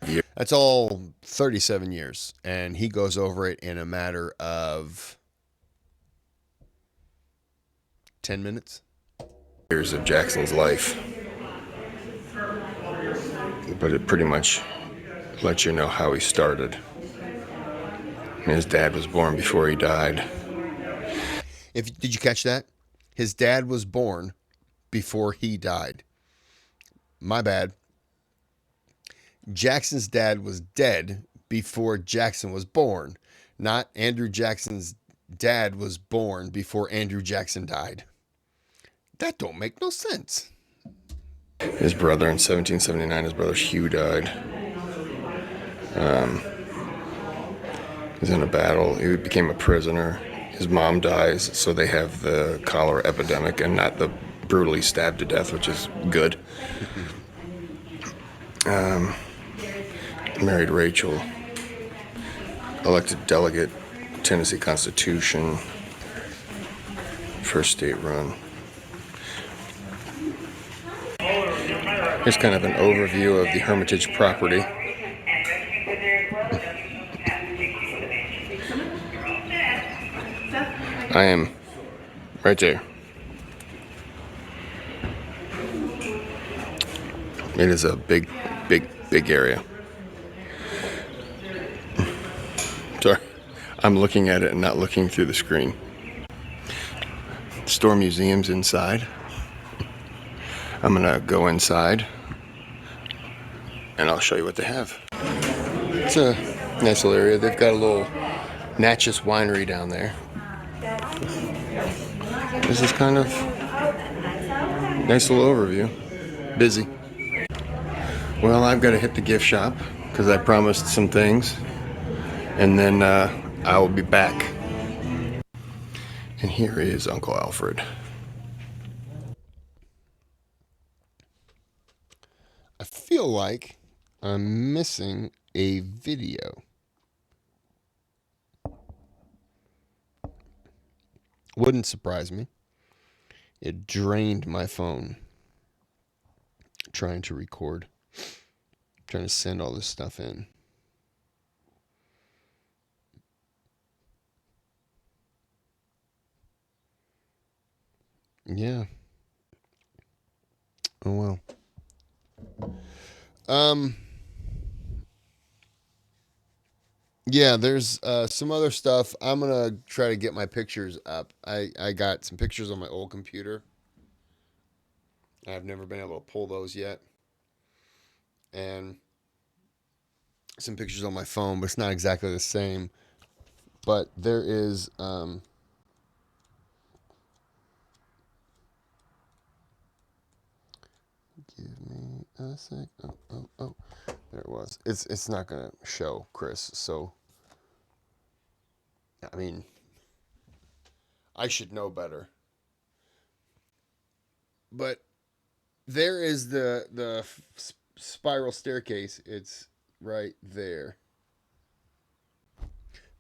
Yeah. That's all 37 years. And he goes over it in a matter of 10 minutes. Years of Jackson's life. But it pretty much lets you know how he started. His dad was born before he died. Did you catch that? His dad was born before he died. My bad. Jackson's dad was dead before Jackson was born. Not Andrew Jackson's dad was born before Andrew Jackson died. That don't make no sense. His brother in 1779, his brother Hugh died. He was in a battle. He became a prisoner. His mom dies, so they have the cholera epidemic and not the brutally stabbed to death, which is good. Married Rachel. Elected delegate, Tennessee Constitution. First state run. Here's kind of an overview of the Hermitage property. I am right there. It is a big area. Sorry, I'm looking at it and not looking through the screen. Store museums inside. I'm gonna go inside and I'll show you what they have. It's a nice little area. They've got a little Natchez winery down there. This is kind of nice little overview. Busy. Well, I've got to hit the gift shop because I promised some things, and then I will be back. And here is Uncle Alfred. I feel like I'm missing a video. Wouldn't surprise me. It drained my phone trying to record, trying to send all this stuff in. Yeah. Oh well. Yeah, there's some other stuff. I'm gonna try to get my pictures up. I got some pictures on my old computer. I've never been able to pull those yet. And some pictures on my phone, but it's not exactly the same. But there is give me a sec. Oh. There it was. It's not gonna show, Chris. So I mean, I should know better. But there is the spiral staircase. It's right there.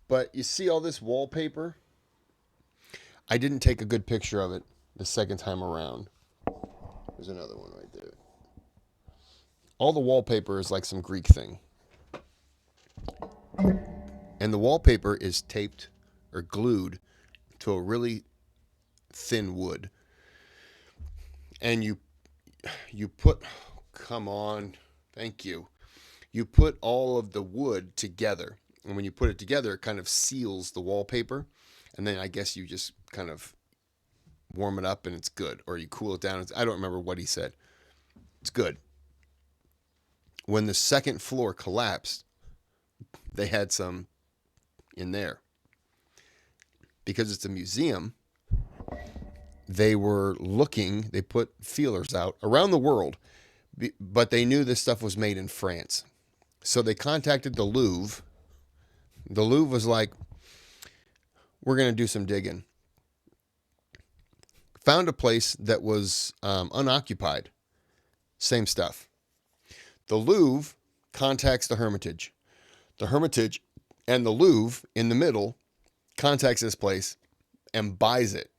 But you see all this wallpaper? I didn't take a good picture of it the second time around. There's another one right there. All the wallpaper is like some Greek thing. And the wallpaper is taped or glued to a really thin wood. And you put, come on, thank you. You put all of the wood together. And when you put it together, it kind of seals the wallpaper. And then I guess you just kind of warm it up and it's good. Or you cool it down. I don't remember what he said. It's good. When the second floor collapsed, they had some in there. Because it's a museum, they were looking, they put feelers out around the world, but they knew this stuff was made in France. So they contacted the Louvre. The Louvre was like, we're going to do some digging. Found a place that was unoccupied. Same stuff. The Louvre contacts the Hermitage. The Hermitage and the Louvre in the middle contacts this place and buys it.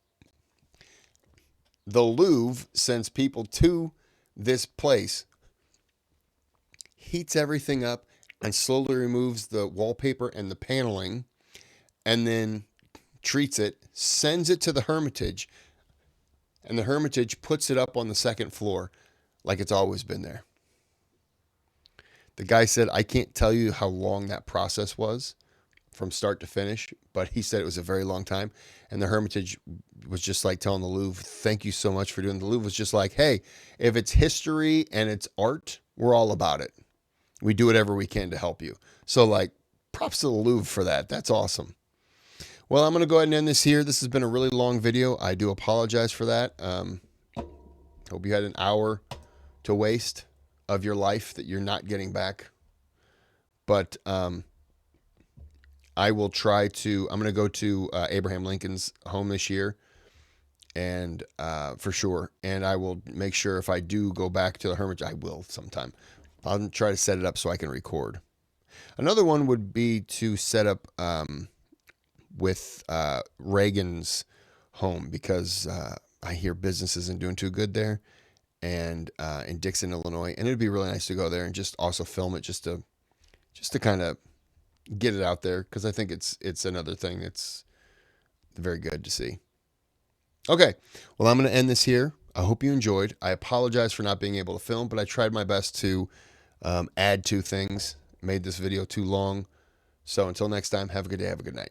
The Louvre sends people to this place, heats everything up, and slowly removes the wallpaper and the paneling, and then treats it, sends it to the Hermitage, and the Hermitage puts it up on the second floor like it's always been there. The guy said, I can't tell you how long that process was from start to finish, but he said it was a very long time. And the Hermitage was just like telling the Louvre, thank you so much for doing. The Louvre was just like, hey, if it's history and it's art, we're all about it. We do whatever we can to help you. So like, props to the Louvre for that. That's awesome. Well, I'm going to go ahead and end this here. This has been a really long video. I do apologize for that. Hope you had an hour to waste of your life that you're not getting back. But I will try to, I'm going to go to Abraham Lincoln's home this year, and for sure. And I will make sure if I do go back to the Hermitage, I will sometime. I'll try to set it up so I can record. Another one would be to set up with Reagan's home, because I hear business isn't doing too good there, and in Dixon, Illinois, and it'd be really nice to go there and just also film it, just to kind of get it out there, because I think it's another thing that's very good to see. Okay, well, I'm going to end this here. I hope you enjoyed. I apologize for not being able to film, but I tried my best to add 2 things. Made this video too long. So until next time, have a good day, have a good night.